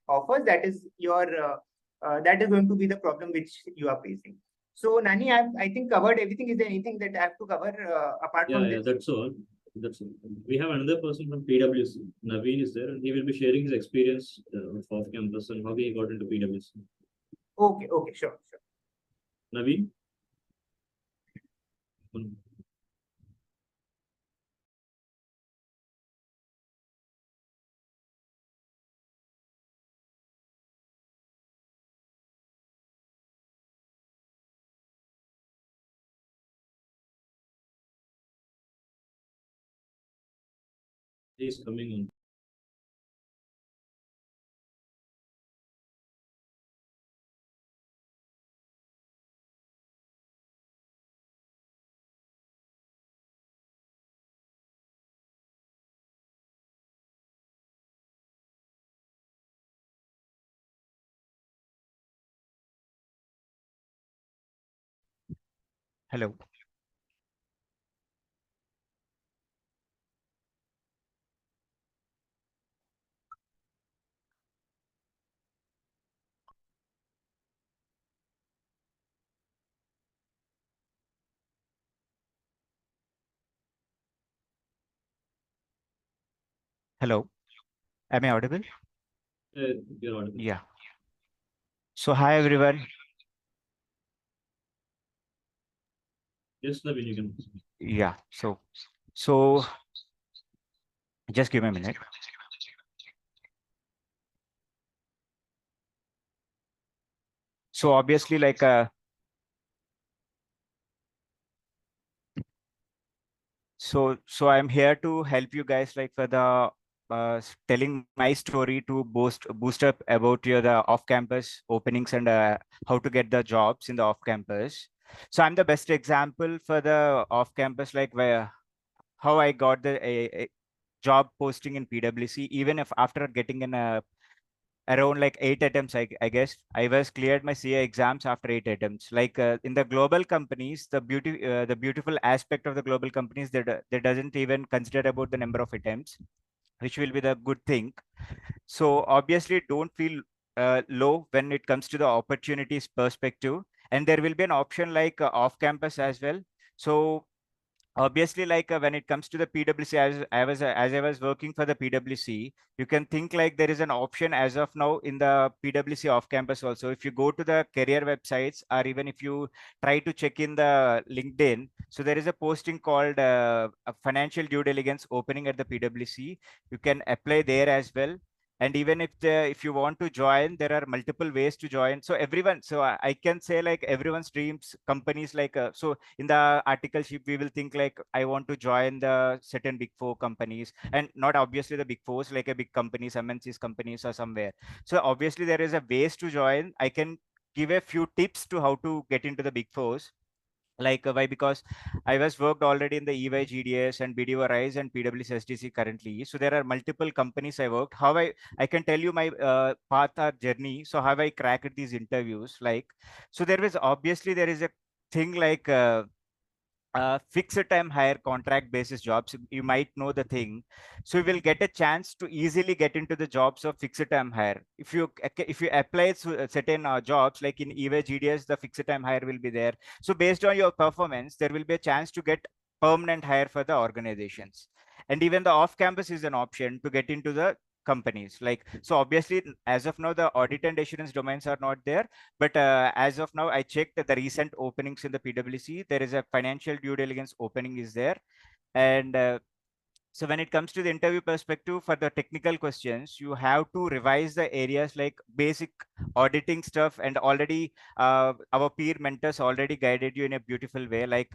offers. That is going to be the problem which you are facing. So Nani, I think covered everything. Is there anything that I have to cover apart from this? Yeah, that's all. That's all. We have another person from PwC. Naveen is there, and he will be sharing his experience of campus and how he got into PwC. Okay, sure. Naveen? He's coming in. Hello. Hello. Am I audible? You're audible. Yeah. So hi everyone. Yes, Naveen, you can. Yeah. So just give me a minute. So obviously, like so I'm here to help you guys, like for the telling my story to boost up about the off-campus openings and how to get the jobs in the off-campus. So I'm the best example for the off-campus, like where how I got the a job posting in PwC, even if after getting in a around like 8 attempts, I guess I was cleared my CA exams after 8 attempts. Like in the global companies, the beautiful aspect of the global companies that they doesn't even consider about the number of attempts, which will be the good thing. So obviously, don't feel low when it comes to the opportunities perspective, and there will be an option like off campus as well. So obviously, like when it comes to the PwC, as I was working for the PwC, you can think like there is an option as of now in the PwC off campus also. If you go to the career websites, or even if you try to check in the LinkedIn, so there is a posting called a financial due diligence opening at the PwC. You can apply there as well. And even if you want to join, there are multiple ways to join. So everyone, so I can say like everyone's dreams companies like so in the article sheet we will think like I want to join the certain big four companies, and not obviously the big fours, like a big companies, MNCs companies or somewhere. So obviously there is a ways to join. I can give a few tips to how to get into the big fours. Like why? Because I was worked already in the EY GDS and BDO Rise and PwC SDC currently. So there are multiple companies I worked. How I can tell you my path or journey. So how I cracked these interviews. Like, so there was obviously there is a thing like fixed time hire contract basis jobs. You might know the thing. So you will get a chance to easily get into the jobs of fixed time hire. If you apply certain jobs like in EY GDS, the fixed time hire will be there. So based on your performance, there will be a chance to get permanent hire for the organizations. And even the off campus is an option to get into the companies. Like, so obviously as of now the audit and assurance domains are not there, but as of now, I checked the recent openings in the PwC. There is a financial due diligence opening is there. And so when it comes to the interview perspective for the technical questions, you have to revise the areas like basic auditing stuff. And already our peer mentors already guided you in a beautiful way, like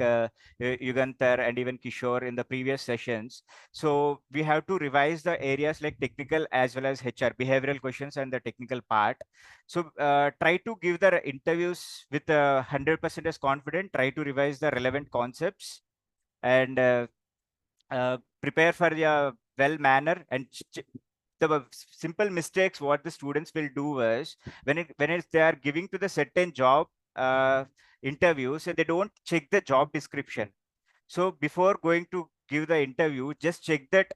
Yugantar and even Kishore in the previous sessions. So we have to revise the areas like technical as well as HR, behavioral questions and the technical part. So try to give the interviews with 100% as confident, try to revise the relevant concepts, and prepare for the well manner. And the simple mistakes what the students will do is when they are giving to the certain job interviews, and they don't check the job description. So before going to give the interview, just check that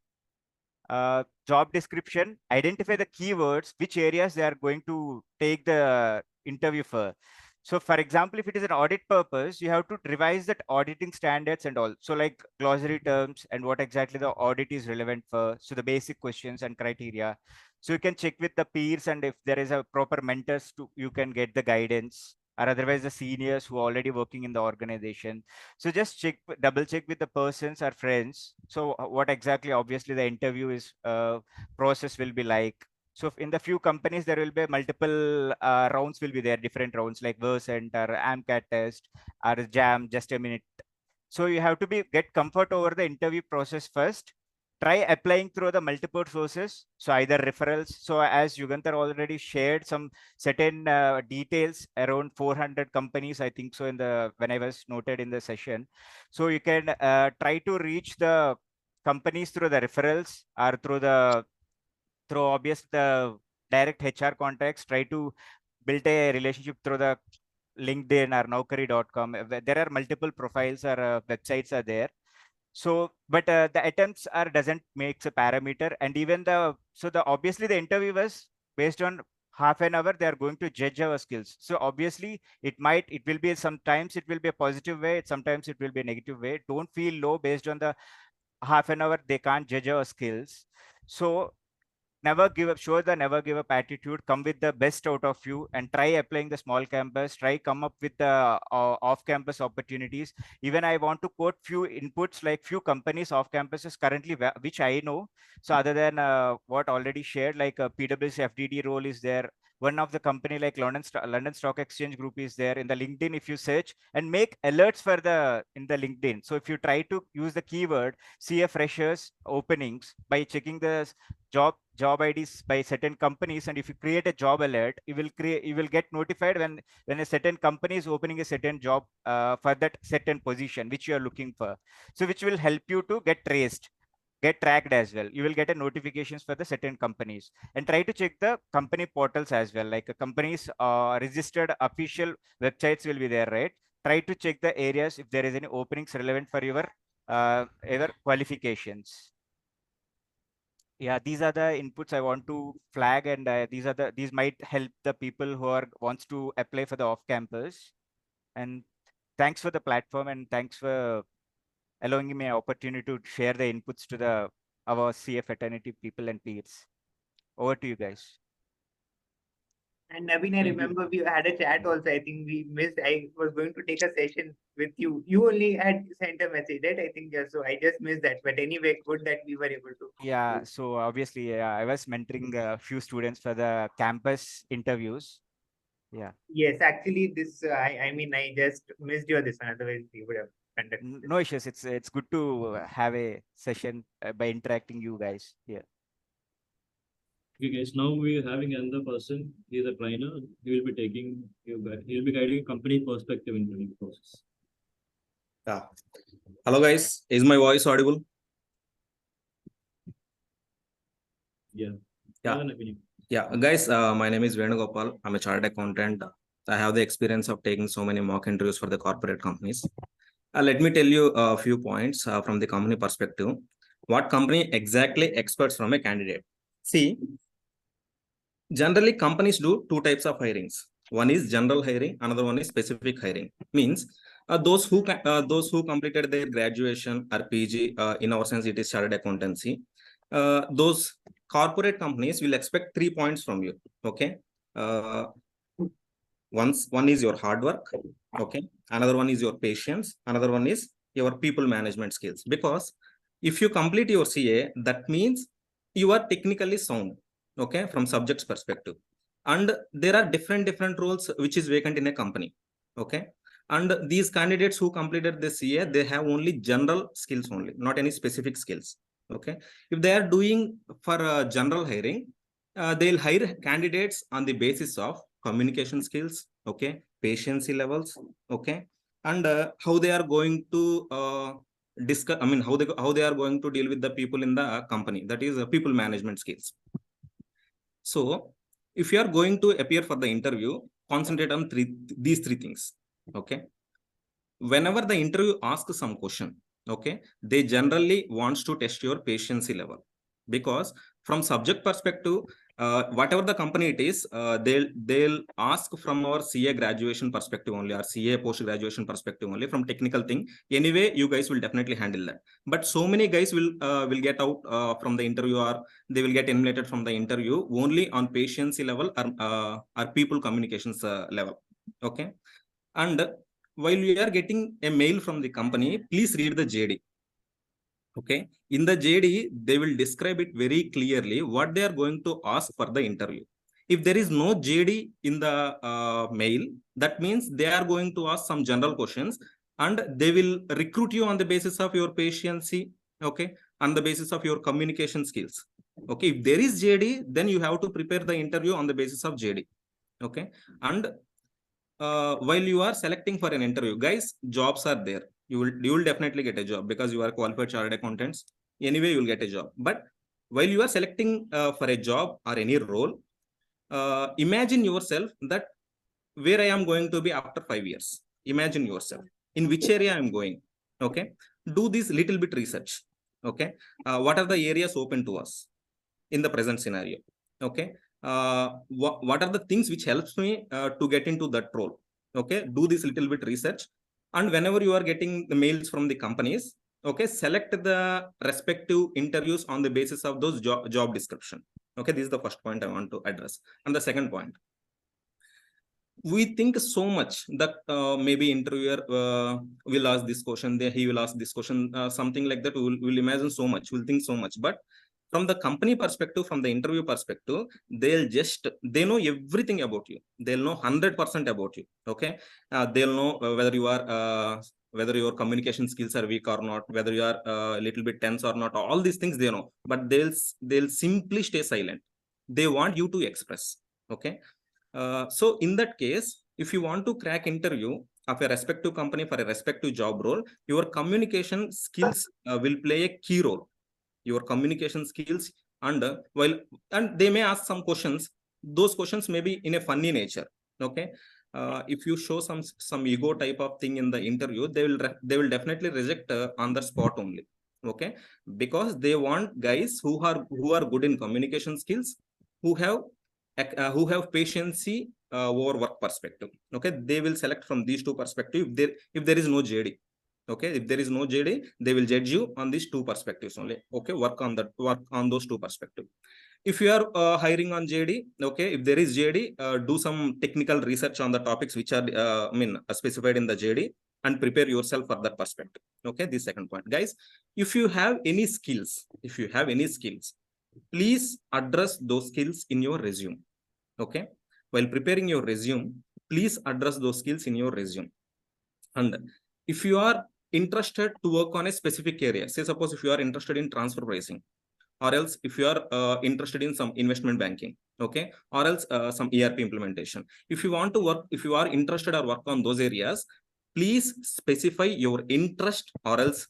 job description, identify the keywords, which areas they are going to take the interview for. So for example, if it is an audit purpose, you have to revise that auditing standards and all. So like glossary terms and what exactly the audit is relevant for. So the basic questions and criteria. So you can check with the peers, and if there is a proper mentors to, you can get the guidance, or otherwise the seniors who are already working in the organization. So just double check with the persons or friends. So what exactly, obviously the interview is process will be like. So in the few companies, there will be multiple rounds will be there, different rounds like Versant or AMCAT test or JAM, just a minute. So you have to get comfort over the interview process first. Try applying through the multiple sources. So either referrals. So as Yugantar already shared some certain details around 400 companies, I think so in the when I was noted in the session. So you can try to reach the companies through the referrals or through obvious the direct HR contacts. Try to build a relationship through the LinkedIn or Naukari.com. There are multiple profiles or websites are there. So but the attempts are doesn't makes a parameter. And even the obviously the interviewers, based on half an hour, they are going to judge our skills. So obviously it will be, sometimes it will be a positive way, sometimes it will be a negative way. Don't feel low based on the half an hour they can't judge our skills. So never give up, show the never give up attitude, come with the best out of you, and try applying the small campus, try come up with the off campus opportunities. Even I want to quote few inputs, like few companies off campuses currently which I know. So other than what already shared, like PwC FDD role is there. One of the company like London Stock Exchange Group is there in the LinkedIn. If you search and make alerts for the in the LinkedIn, so if you try to use the keyword CA freshers openings by checking the job IDs by certain companies, and if you create a job alert, you will get notified when a certain company is opening a certain job for that certain position which you are looking for. So which will help you to get tracked as well. You will get a notifications for the certain companies, and try to check the company portals as well. Like a company's registered official websites will be there, right? Try to check the areas if there is any openings relevant for your qualifications. Yeah, these are the inputs I want to flag, and these might help the people who wants to apply for the off campus. And thanks for the platform, and thanks for allowing me an opportunity to share the inputs to our CA fraternity people and peers. Over to you guys. And Naveen, I Thank you. remember we had a chat also. I think we missed. I was going to take a session with you. You only had sent a message, right? I think, yeah. So I just missed that. But anyway, good that we were able to. Yeah, so obviously I was mentoring a few students for the campus interviews. Yeah. Yes, actually, this I mean, I just missed your this one. Otherwise, we would have conducted. No issues. It's good to have a session by interacting you guys here. Okay, guys, now we're having another person. He's a trainer. He will be taking you back. He'll be guiding company perspective in the process. Yeah. Hello guys, is my voice audible? Yeah. Yeah. Have an opinion. Yeah, guys, my name is Venugopal. I'm a chartered accountant. I have the experience of taking so many mock interviews for the corporate companies. Let me tell you a few points from the company perspective. What company exactly expects from a candidate? See, generally companies do two types of hirings. One is general hiring, another one is specific hiring. Means those who completed their graduation or PG, in our sense it is chartered accountancy. Those corporate companies will expect 3 points from you. Okay. One is your hard work. Okay. Another one is your patience. Another one is your people management skills. Because if you complete your CA, that means you are technically sound. Okay. From subjects perspective. And there are different roles which is vacant in a company. Okay. And these candidates who completed the CA, they have only general skills only, not any specific skills. Okay. If they are doing for general hiring, they'll hire candidates on the basis of communication skills, okay, patience levels, okay, and how they are going to discuss. I mean, how they are going to deal with the people in the company. That is people management skills. So, if you are going to appear for the interview, concentrate on these three things. Okay. Whenever the interview asks some question, okay, they generally wants to test your patience level, because from subject perspective, whatever the company it is, they'll ask from our CA graduation perspective only, or CA post graduation perspective only. From technical thing, anyway, you guys will definitely handle that. But so many guys will get out from the interview, or they will get eliminated from the interview only on patience level or people communications level. Okay, and while you are getting a mail from the company, please read the JD. Okay. In the JD, they will describe it very clearly what they are going to ask for the interview. If there is no JD in the mail, that means they are going to ask some general questions, and they will recruit you on the basis of your patience, okay, on the basis of your communication skills. Okay. If there is JD, then you have to prepare the interview on the basis of JD. Okay. And while you are selecting for an interview, guys, jobs are there. You will definitely get a job because you are qualified chartered accountants. Anyway, you will get a job. But while you are selecting for a job or any role, imagine yourself that where I am going to be after 5 years. Imagine yourself in which area I am going. Okay. Do this little bit research. Okay. What are the areas open to us in the present scenario? Okay. What are the things which helps me to get into that role? Okay, do this little bit research, and whenever you are getting the mails from the companies, okay, select the respective interviews on the basis of those job description. Okay, this is the first point I want to address. And the second point, we think so much that maybe interviewer will ask this question, he will ask this question, something like that. We'll imagine so much, we'll think so much. But from the company perspective, from the interview perspective, they know everything about you. They'll know 100% about you. Okay. They'll know whether you are whether your communication skills are weak or not, whether you are a little bit tense or not. All these things they know, but they'll simply stay silent. They want you to express. Okay. So in that case, if you want to crack interview of a respective company for a respective job role, your communication skills will play a key role. Your communication skills, and and they may ask some questions. Those questions may be in a funny nature. Okay. If you show some ego type of thing in the interview, they will definitely reject on the spot only. Okay, because they want guys who are good in communication skills, who have patience over work perspective. Okay, they will select from these two perspectives. If there is no JD, okay, if there is no JD, they will judge you on these two perspectives only. Okay, work on those two perspectives. If you are hiring on JD, okay, if there is JD, do some technical research on the topics which are specified in the JD, and prepare yourself for that perspective. Okay, the second point, guys, if you have any skills, please address those skills in your resume. Okay, while preparing your resume, please address those skills in your resume. And if you are interested to work on a specific area, say suppose if you are interested in transfer pricing, or else if you are interested in some investment banking, okay, or else some ERP implementation, if you are interested or work on those areas, please specify your interest, or else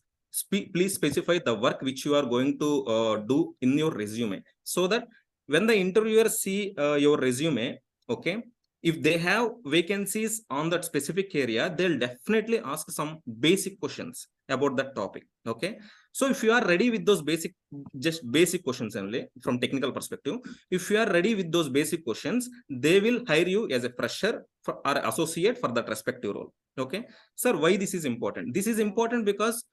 please specify the work which you are going to do in your resume, so that when the interviewer see your resume, okay, if they have vacancies on that specific area, they'll definitely ask some basic questions about that topic. Okay, so if you are ready with those just basic questions only from technical perspective, if you are ready with those basic questions, they will hire you as a fresher or associate for that respective role. Okay, sir, why this is important? This is important because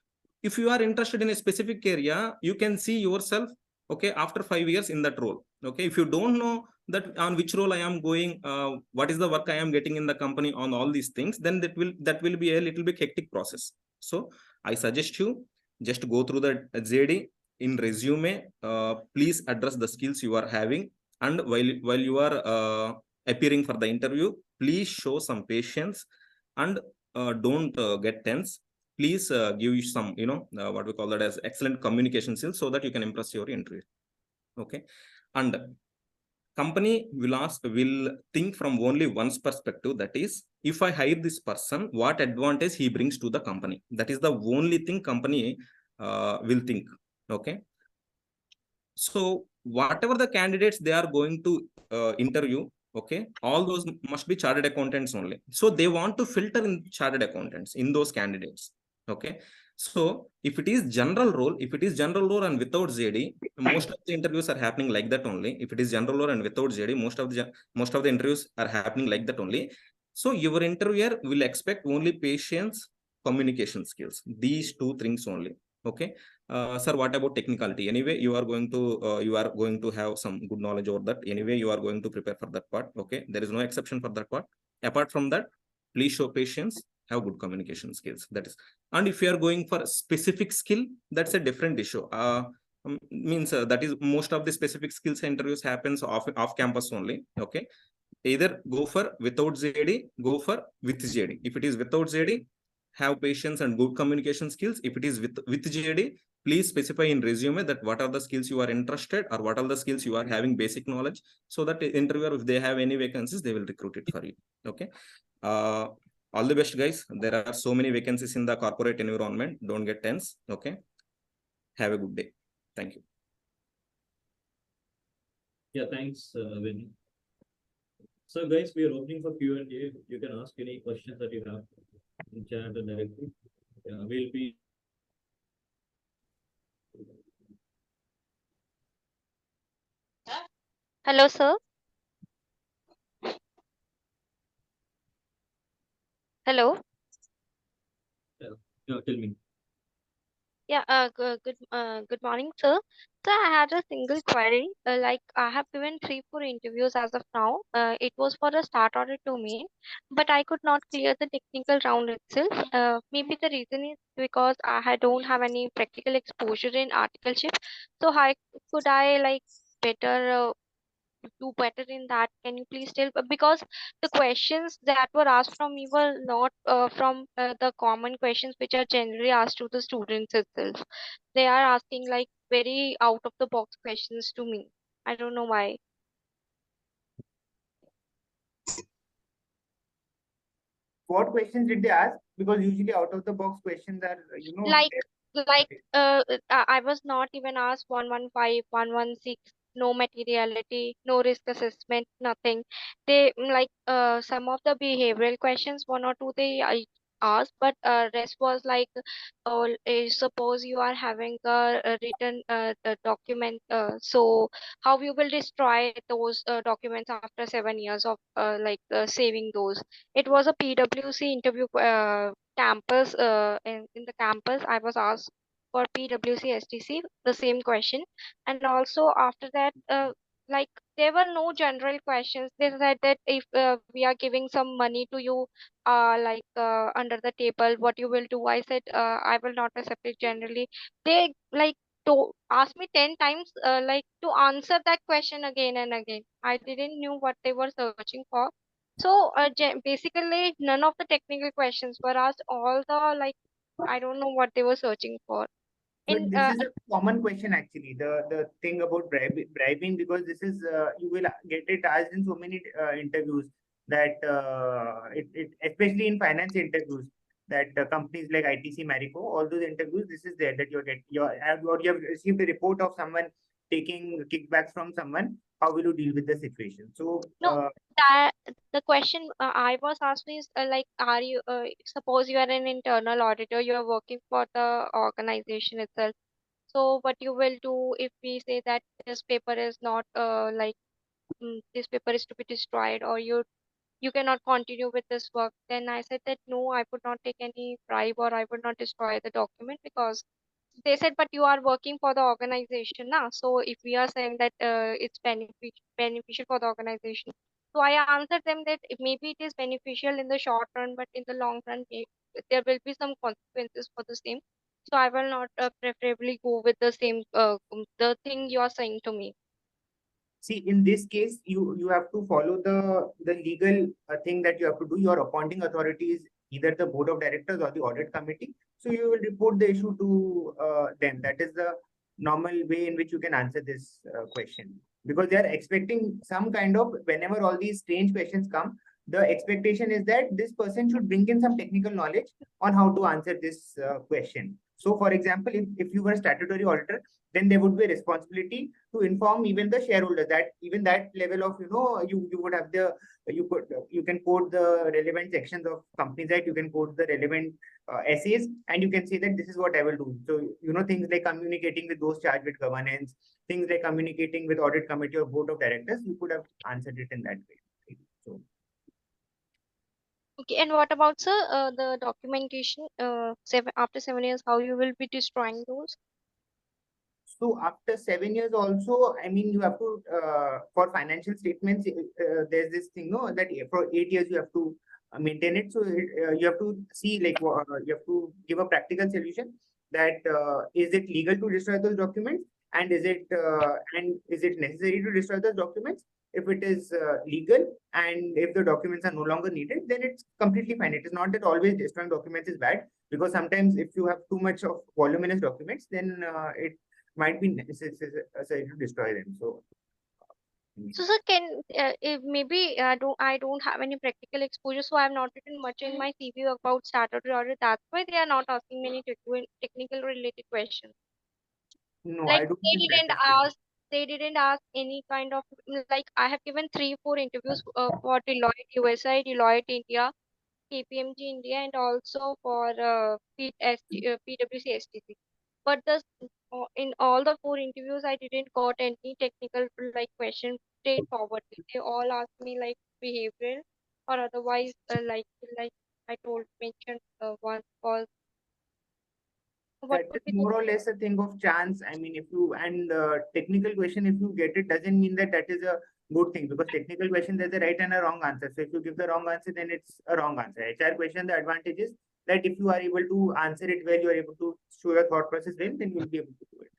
if you are interested in a specific area, you can see yourself, okay, after 5 years in that role. Okay, if you don't know that on which role I am going, what is the work I am getting in the company, on all these things, then that will be a little bit hectic process. So I suggest you just go through the JD in resume. Please address the skills you are having, and while you are appearing for the interview, please show some patience, and don't get tense. Please give some, what we call that as excellent communication skills, so that you can impress your interview. Okay, and company will think from only one's perspective, that is, if I hire this person, what advantage he brings to the company. That is the only thing company will think. Okay, so whatever the candidates they are going to interview, okay, all those must be chartered accountants only. So they want to filter in chartered accountants in those candidates. Okay, so if it is general role, and without JD, most of the interviews are happening like that only. If it is general role and without JD, most of the interviews are happening like that only. So your interviewer will expect only patience, communication skills, these two things only. Okay, sir, what about technicality? Anyway, you are going to have some good knowledge over that. Anyway, you are going to prepare for that part. Okay, there is no exception for that part. Apart from that, please show patience, have good communication skills. That is, and if you are going for a specific skill, that's a different issue. Means that is, most of the specific skills interviews happens off campus only. Okay, either go for without JD, go for with JD. If it is without JD, have patience and good communication skills. If it is with JD, please specify in resume that what are the skills you are interested, or what are the skills you are having basic knowledge, so that the interviewer, if they have any vacancies, they will recruit it for you. Okay, all the best, guys. There are so many vacancies in the corporate environment. Don't get tense. Okay, have a good day. Thank you. Yeah, thanks, Vinny. So guys, we are opening for Q&A. You can ask any questions that you have in chat directly. We'll be Hello, sir. Hello. tell me. Yeah, good morning, sir. So I had a single query. Like I have given 3, 4 interviews as of now. It was for the start audit domain, but I could not clear the technical round itself. Maybe the reason is because don't have any practical exposure in articleship. So how could I like better do better in that? Can you please tell? Because the questions that were asked from me were not from the common questions which are generally asked to the students itself. They are asking like very out of the box questions to me. I don't know why. What questions did they ask? Because usually out of the box questions are, Like I was not even asked 115, 116, no materiality, no risk assessment, nothing. They some of the behavioral questions, one or two they I asked, but rest was like, suppose you are having a written document, so how you will destroy those documents after 7 years of saving those. It was a PwC interview campus, in the campus I was asked for PwC STC the same question. And also after that, like there were no general questions. They said that if we are giving some money to you under the table, what you will do. I said I will not accept it generally. They to ask me 10 times to answer that question again and again. I didn't knew what they were searching for. So basically, none of the technical questions were asked. All the I don't know what they were searching for. But In this is a common question actually. The thing about bribing, because this is you will get it asked in so many interviews that it especially in finance interviews, that companies like ITC, Marico, all those interviews, this is there that you have received a report of someone taking kickbacks from someone. How will you deal with the situation? So no, that the question I was asked is are you suppose you are an internal auditor, you are working for the organization itself. So what you will do if we say that this paper is not this paper is to be destroyed, or you cannot continue with this work. Then I said that no, I would not take any bribe, or I would not destroy the document, because they said, but you are working for the organization now. So if we are saying that it's beneficial for the organization, so I answered them that maybe it is beneficial in the short run, but in the long run, there will be some consequences for the same. So I will not preferably go with the same the thing you are saying to me. see, in this case, you have to follow the legal thing that you have to do. Your appointing authority is either the board of directors or the audit committee. So you will report the issue to them. That is the normal way in which you can answer this question, because they are expecting some kind of, whenever all these strange questions come, the expectation is that this person should bring in some technical knowledge on how to answer this question. So, for example, if you were a statutory auditor, then there would be a responsibility to inform even the shareholders, that even that level of, you would have you can quote the relevant sections of Companies Act, you can quote the relevant essays, and you can say that this is what I will do. So things like communicating with those charged with governance, things like communicating with audit committee or board of directors, you could have answered it in that way. So Okay, and what about sir the documentation after 7 years, how you will be destroying those? So after 7 years also, I mean, you have to, for financial statements, there's this thing, no, that for 8 years you have to maintain it. So you have to see, like, you have to give a practical solution that is it legal to destroy those documents, and is it necessary to destroy those documents? If it is legal, and if the documents are no longer needed, then it's completely fine. It is not that always destroying documents is bad, because sometimes if you have too much of voluminous documents, then it might be necessary to destroy them. So, So sir, can if maybe I don't have any practical exposure, so I have not written much in my CV about statutory audit. That's why they are not asking many technical related questions. no, Like I don't think that is. they didn't ask any kind of like I have given 3 4 interviews for Deloitte USA, Deloitte India, KPMG India, and also for PwC STC. But in all the 4 interviews, I didn't got any technical question straightforward. They all asked me like behavioral, or otherwise like I told mentioned one was what That would is be the more or less a thing of chance. I mean, if you, and technical question, if you get it, doesn't mean that that is a good thing, because technical question, there's a right and a wrong answer. So if you give the wrong answer, then it's a wrong answer. HR question, the advantage is that if you are able to answer it well, you are able to show your thought process well, then you will be able to do it.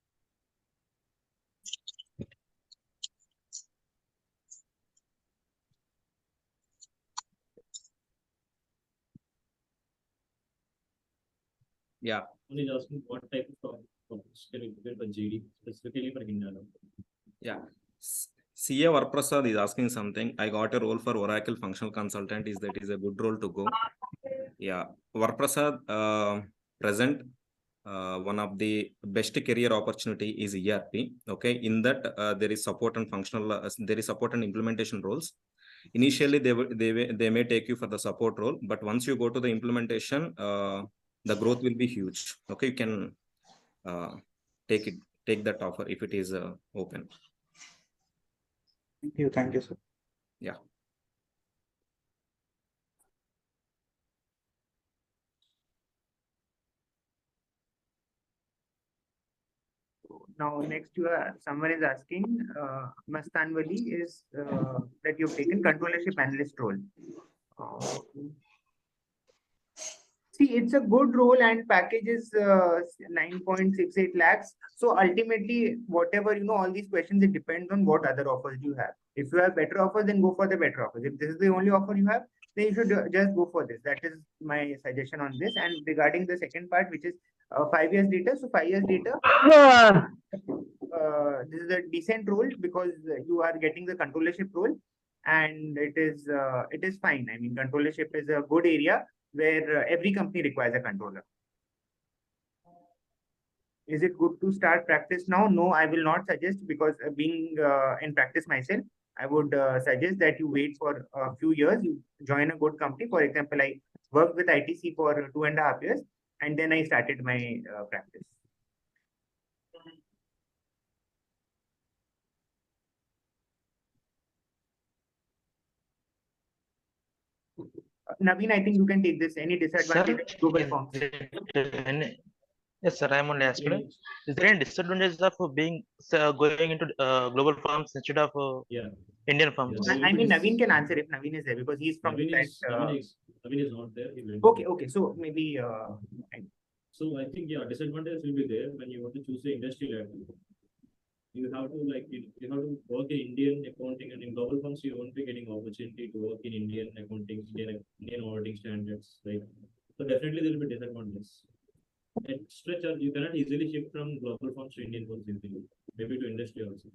Yeah. Someone is asking what type of topics can you prepare for GD specifically for India. Yeah. CA Varprasad is asking something. I got a role for Oracle functional consultant. Is that is a good role to go? Yeah. Varprasad, present one of the best career opportunity is ERP. Okay. In that there is support and functional, there is support and implementation roles. Initially, they may take you for the support role, but once you go to the implementation, the growth will be huge. Okay. You can take that offer if it is open. Thank you, sir. Yeah. Now, next someone is asking, Mastanwali is that you've taken controllership analyst role. See, it's a good role and package is 9.68 lakhs. So ultimately, whatever, all these questions, it depends on what other offers you have. If you have better offers, then go for the better offers. If this is the only offer you have, then you should just go for this. That is my suggestion on this. And regarding the second part, which is 5 years later. So 5 years later, this is a decent role because you are getting the controllership role, and it is fine. I mean, controllership is a good area where every company requires a controller. Is it good to start practice now? No, I will not suggest, because being in practice myself, I would suggest that you wait for a few years, you join a good company. For example, I worked with ITC for 2.5 years, and then I started my practice. Naveen, I think you can take this. Any disadvantage of global forms? Yes, sir. I'm only asking. Is there any disadvantages of being going into global firms instead of Indian firms? Yes. I mean, Naveen can answer if Naveen is there, because he's from Naveen that. Naveen is not there. He went. Okay. So maybe. So I think disadvantages will be there when you want to choose the industry ladder. You have to you have to work in Indian accounting, and in global firms you won't be getting opportunity to work in Indian accounting, Indian auditing standards. Right. So definitely there will be disadvantages. At stretch, you cannot easily shift from global firms to Indian firms easily. Maybe to industry also.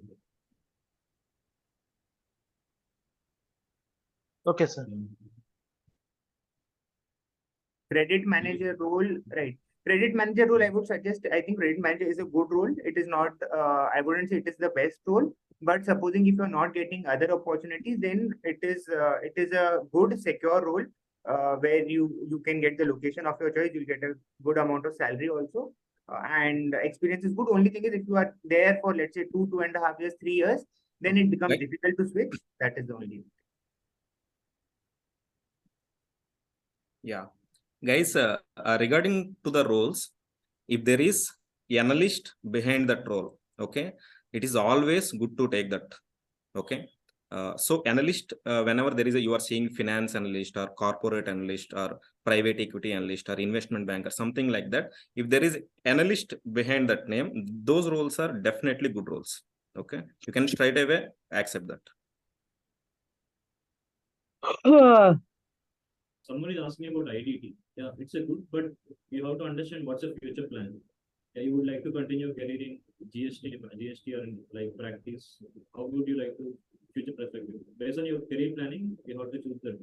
Okay, sir. Credit manager role, right? Credit manager role, I would suggest. I think credit manager is a good role. It is not. I wouldn't say it is the best role. But supposing if you're not getting other opportunities, then it is a good secure role where you can get the location of your choice. You'll get a good amount of salary also, and experience is good. Only thing is, if you are there for, let's say, 2.5 years, 3 years, then it becomes difficult to switch. That is the only thing. Yeah. Guys, regarding to the roles, if there is analyst behind that role, okay, it is always good to take that. Okay. So analyst, whenever there is you are seeing finance analyst or corporate analyst or private equity analyst or investment banker, something like that. If there is analyst behind that name, those roles are definitely good roles. Okay. You can straight away accept that. Someone is asking about IDT. Yeah, it's a good, but you have to understand what's your future plan. Yeah, you would like to continue your career in GST or in practice. How would you like to future perspective? Based on your career planning, you have to choose that.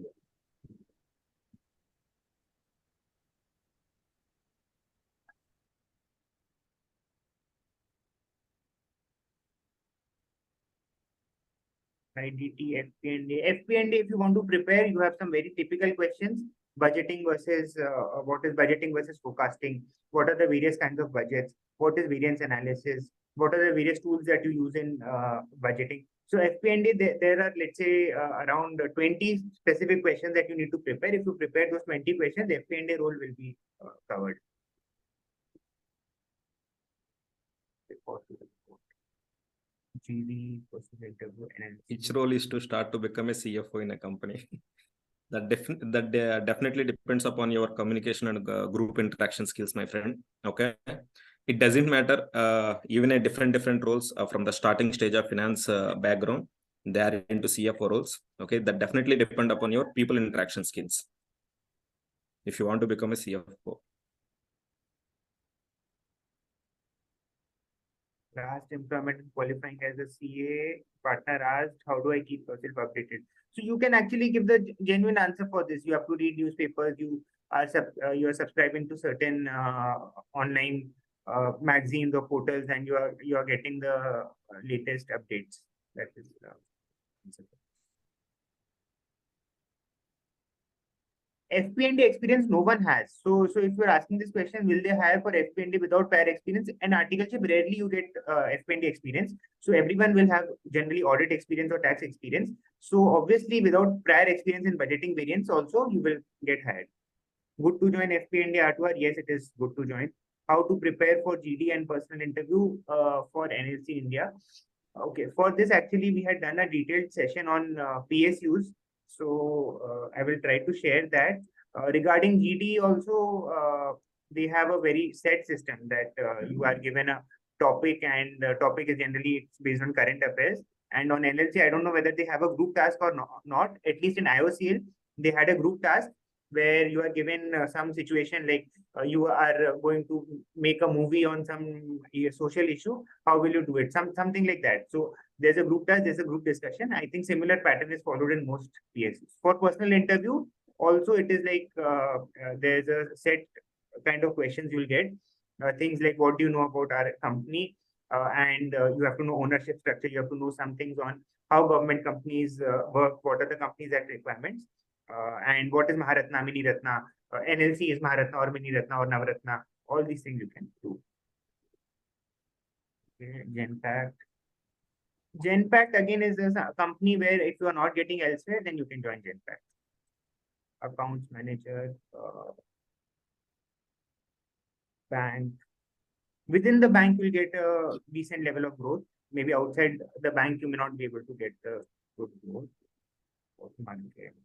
IDT, FP&A. FP&A, if you want to prepare, you have some very typical questions. Budgeting versus what is budgeting versus forecasting? What are the various kinds of budgets? What is variance analysis? What are the various tools that you use in budgeting? So FP&A, there are, let's say, around 20 specific questions that you need to prepare. If you prepare those 20 questions, the FP&A role will be covered. Each role is to start to become a CFO in a company. That definitely depends upon your communication and group interaction skills, my friend. Okay. It doesn't matter, even a different roles from the starting stage of finance background, they are into CFO roles. Okay. That definitely depend upon your people interaction skills. If you want to become a CFO. Last employment qualifying as a CA partner asked, how do I keep yourself updated? So you can actually give the genuine answer for this. You have to read newspapers. You are subscribing to certain online magazines or portals, and you are getting the latest updates. That is answer. FP&A experience no one has. So if you're asking this question, will they hire for FP&A without prior experience? In articleship, rarely you get FP&A experience. So everyone will have generally audit experience or tax experience. So obviously, without prior experience in budgeting variance, also you will get hired. Good to join FP&A Artwar? Yes, it is good to join. How to prepare for GD and personal interview for NLC India? Okay, for this actually we had done a detailed session on PSUs. So I will try to share that. Regarding GD also, they have a very set system that you are given a topic, and the topic is generally based on current affairs. And on NLC, I don't know whether they have a group task or not. At least in IOCL, they had a group task where you are given some situation like you are going to make a movie on some social issue. How will you do it? Something like that. So there's a group task, there's a group discussion. I think similar pattern is followed in most PSUs. For personal interview, also it is like there's a set kind of questions you'll get. Things like what do you know about our company? And you have to know ownership structure. You have to know some things on how government companies work. What are the companies that requirements? And what is Maharatna, Mini Ratna? NLC is Maharatna or Mini Ratna or Navaratna. All these things you can do. Okay, Genpact. Genpact again is a company where if you are not getting elsewhere, then you can join Genpact. Accounts manager, bank. Within the bank, you'll get a decent level of growth. Maybe outside the bank, you may not be able to get the good growth.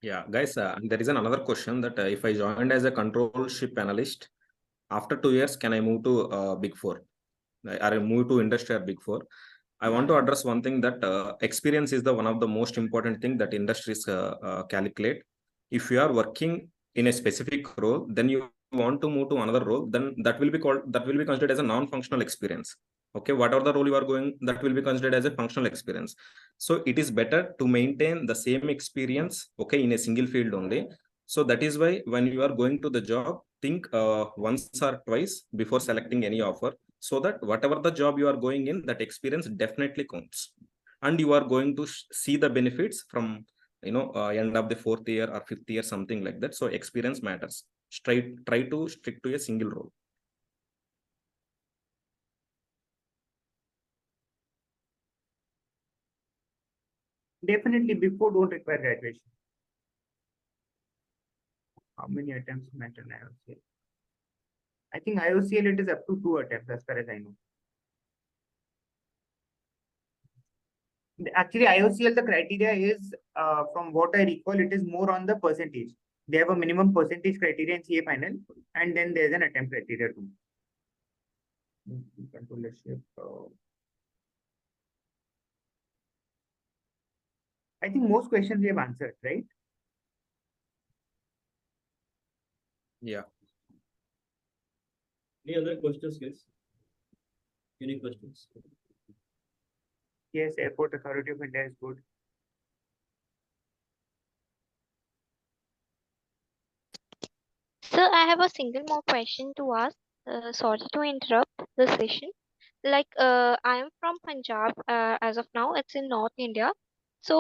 Yeah, guys, there is another question that if I joined as a controlship analyst, after 2 years, can I move to Big Four? Or I move to industry or Big Four? I want to address one thing that experience is the one of the most important thing that industries calculate. If you are working in a specific role, then you want to move to another role, then that will be considered as a non-functional experience. Okay, whatever the role you are going, that will be considered as a functional experience. So it is better to maintain the same experience, okay, in a single field only. So that is why when you are going to the job, think once or twice before selecting any offer, so that whatever the job you are going in, that experience definitely counts, and you are going to see the benefits from end of the 4th year or 5th year, something like that. So experience matters. Try to stick to a single role. Definitely Big Four don't require graduation. How many attempts meant in IOCL? I think IOCL it is up to 2 attempts as far as I know. Actually, IOCL, the criteria is, from what I recall, it is more on the percentage. They have a minimum percentage criteria in CA final, and then there's an attempt criteria too. Controllership. I think most questions we have answered, right? Yeah. Any other questions, guys? Any questions? Yes, Airport Authority of India is good. Sir, I have a single more question to ask. Sorry to interrupt the session. Like, I am from Punjab as of now. It's in North India. So,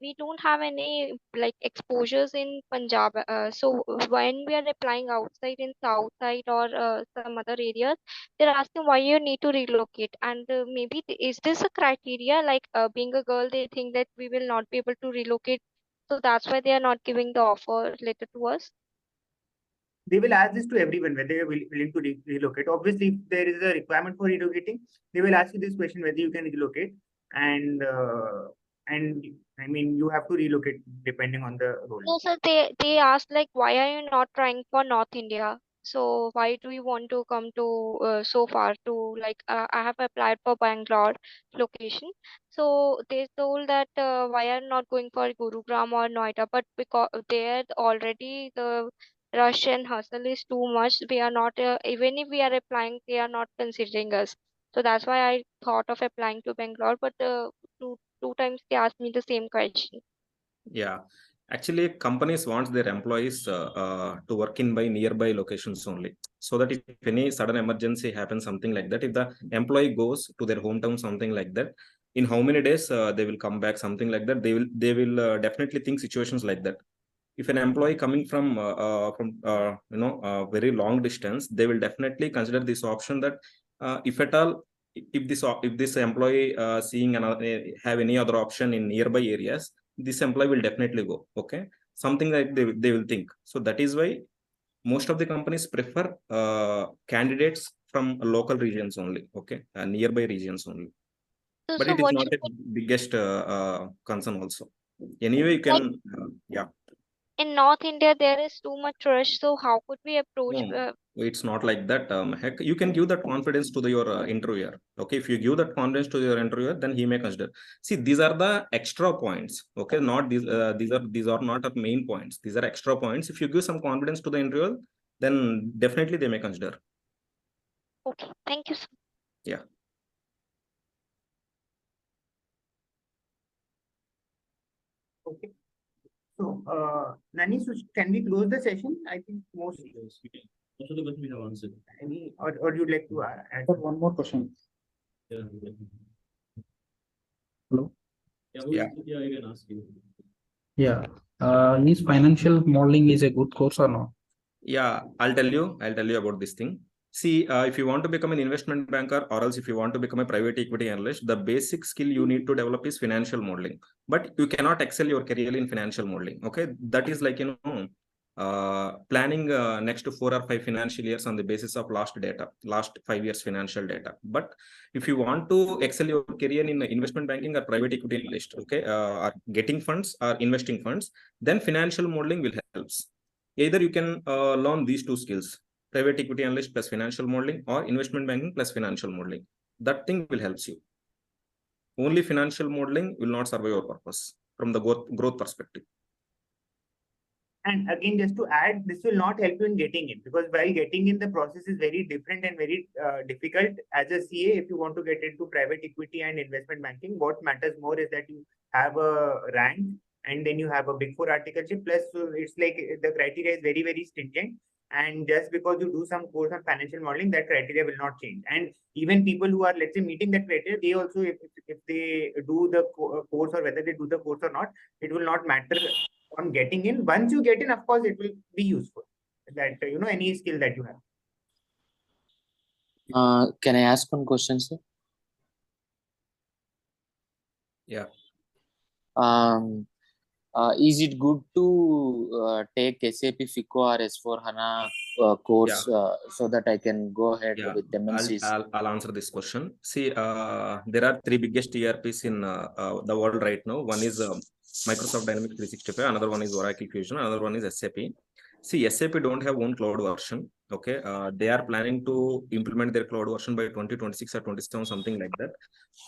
we don't have any like exposures in Punjab. So when we are applying outside in South side or some other areas, they're asking why you need to relocate. And maybe is this a criteria? Like, being a girl, they think that we will not be able to relocate. So that's why they are not giving the offer letter to us. They will ask this to everyone whether you're willing to relocate. Obviously, if there is a requirement for relocating, they will ask you this question whether you can relocate, and I mean you have to relocate depending on the role. No, sir, they asked like, why are you not trying for North India? So why do you want to come to so far to like I have applied for Bangalore location. So they told that why are you not going for Gurugram or Noida? But because there already the rush and hustle is too much, we are not even if we are applying, they are not considering us. So that's why I thought of applying to Bangalore. But two times they asked me the same question. Yeah, actually, companies want their employees to work in by nearby locations only, so that if any sudden emergency happens, something like that, if the employee goes to their hometown, something like that, in how many days they will come back, something like that, they will definitely think situations like that. If an employee coming from very long distance, they will definitely consider this option that if at all, if this employee seeing another have any other option in nearby areas, this employee will definitely go. Okay, something like they will think. So that is why most of the companies prefer candidates from local regions only. Okay, nearby regions only. So, But so it is what not you a biggest concern also. Anyway, you like can yeah. in North India there is too much rush. So how could we approach? No, it's not like that. Heck, you can give that confidence to your interviewer. Okay, if you give that confidence to your interviewer, then he may consider. See, these are the extra points. Okay, not these. These are not our main points. These are extra points. If you give some confidence to the interviewer, then definitely they may consider. Okay, thank you, sir. Yeah. Okay. So, Nani, so can we close the session? I think most Yes, we can. Most of the questions we have answered. any or you'd like to add? Got one more question. Yeah. Hello. Yeah, Yeah. yeah, I can ask you. Yeah. Is financial modeling is a good course or not? Yeah, I'll tell you about this thing. See, if you want to become an investment banker, or else if you want to become a private equity analyst, the basic skill you need to develop is financial modeling. But you cannot excel your career in financial modeling. Okay, that is like planning next 4 or 5 financial years on the basis of last 5 years financial data. But if you want to excel your career in investment banking or private equity analyst, okay, or getting funds or investing funds, then financial modeling will help. Either you can learn these two skills: private equity analyst plus financial modeling, or investment banking plus financial modeling. That thing will help you. Only financial modeling will not serve your purpose from the growth perspective. And again, just to add, this will not help you in getting in, because while getting in, the process is very different and very difficult. As a CA, if you want to get into private equity and investment banking, what matters more is that you have a rank and then you have a Big Four articleship. Plus, so it's like the criteria is very, very stringent. And just because you do some course on financial modeling, that criteria will not change. And even people who are, let's say, meeting that criteria, they also, if they do the course, or whether they do the course or not, it will not matter on getting in. Once you get in, of course, it will be useful. That any skill that you have. Can I ask one question, sir? Yeah. Is it good to take SAP FICO or S4 HANA course so that I can go ahead with MNCs? I'll answer this question. See, there are 3 biggest ERPs in the world right now. One is Microsoft Dynamics 365, another one is Oracle Fusion, another one is SAP. See, SAP don't have one cloud version. Okay, they are planning to implement their cloud version by 2026 or 27, something like that.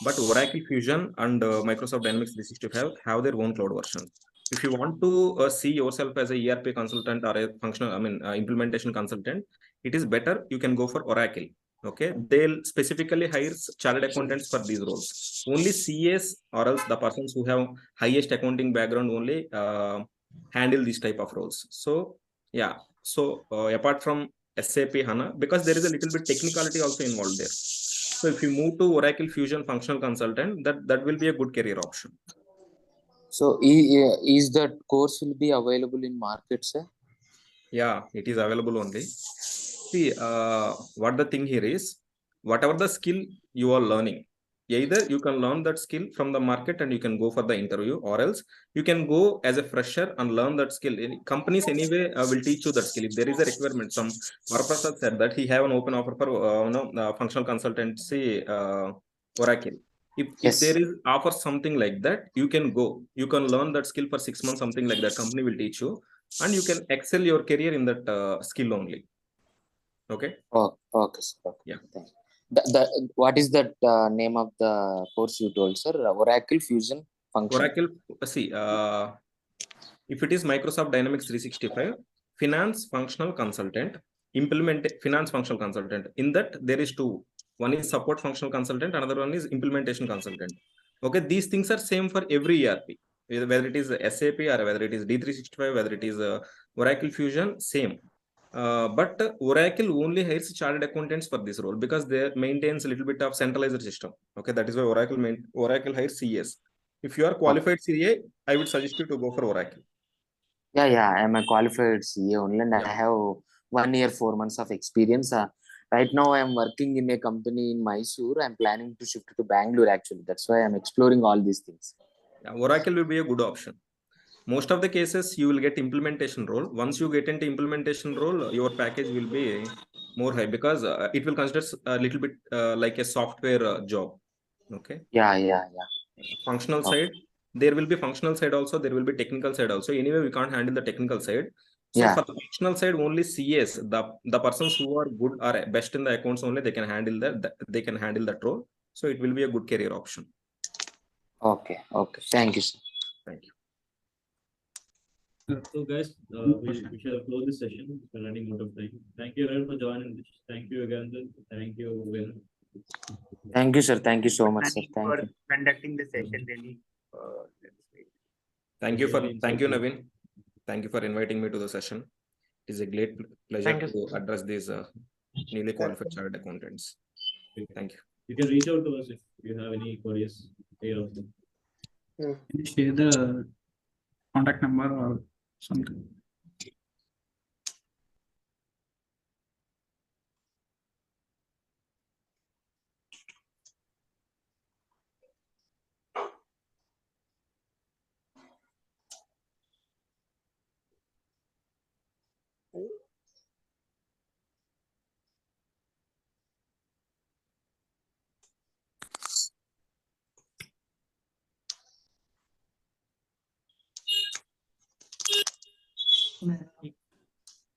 But Oracle Fusion and Microsoft Dynamics 365 have their own cloud version. If you want to see yourself as a ERP consultant or a implementation consultant, it is better you can go for Oracle. Okay, they'll specifically hire chartered accountants for these roles. Only CAs, or else the persons who have highest accounting background, only handle these type of roles. So yeah, so apart from SAP HANA, because there is a little bit technicality also involved there. So if you move to Oracle Fusion functional consultant, that will be a good career option. So is that course will be available in market, sir? Yeah, it is available only. See, what the thing here is, whatever the skill you are learning, either you can learn that skill from the market and you can go for the interview, or else you can go as a fresher and learn that skill. Companies anyway will teach you that skill. If there is a requirement, some Varaprasad said that he have an open offer for functional consultancy Oracle. If there is offer something like that, you can go. You can learn that skill for 6 months, something like that. Company will teach you, and you can excel your career in that skill only. Okay. Oh, okay, sir. Okay. Yeah. What is the name of the course you told, sir? Oracle Fusion Function. Oracle. See, if it is Microsoft Dynamics 365, finance functional consultant, finance functional consultant. In that there is 2. One is support functional consultant, another one is implementation consultant. Okay, these things are same for every ERP, whether it is SAP or whether it is D365, whether it is Oracle Fusion, same. But Oracle only hires chartered accountants for this role because they maintains a little bit of centralized system. Okay, that is why Oracle hires CAs. If you are qualified CA, I would suggest you to go for Oracle. Yeah, I'm a qualified CA only, and I Yeah. have 1 year, 4 months of experience. Right now, I'm working in a company in Mysore. I'm planning to shift to Bangalore actually. That's why I'm exploring all these things. Yeah, Oracle will be a good option. Most of the cases you will get implementation role. Once you get into implementation role, your package will be more high because it will consider a little bit like a software job. Okay. Yeah. Functional Okay. side, there will be functional side also, there will be technical side also. Anyway, we can't handle the technical side. So Yeah. for the functional side, only CS, the persons who are good or best in the accounts only, they can handle they can handle that role. So it will be a good career option. Okay. Thank you, sir. Thank you. So guys, we shall close this session. We're running out of time. Thank you everyone for joining this. Thank you again. Thank you, Will. Thank you, sir. Thank you so much, sir. Nani, Thank for you. conducting the session really. That's great. Thank you, Naveen. Thank you for inviting me to the session. It is a great pleasure Thank you. to address these newly qualified chartered accountants. Thank you. You can reach out to us if you have any queries. Can you share the contact number or something?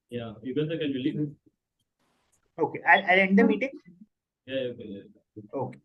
Yeah, you guys can leave. Okay, I'll end the meeting. Yeah, okay. Okay.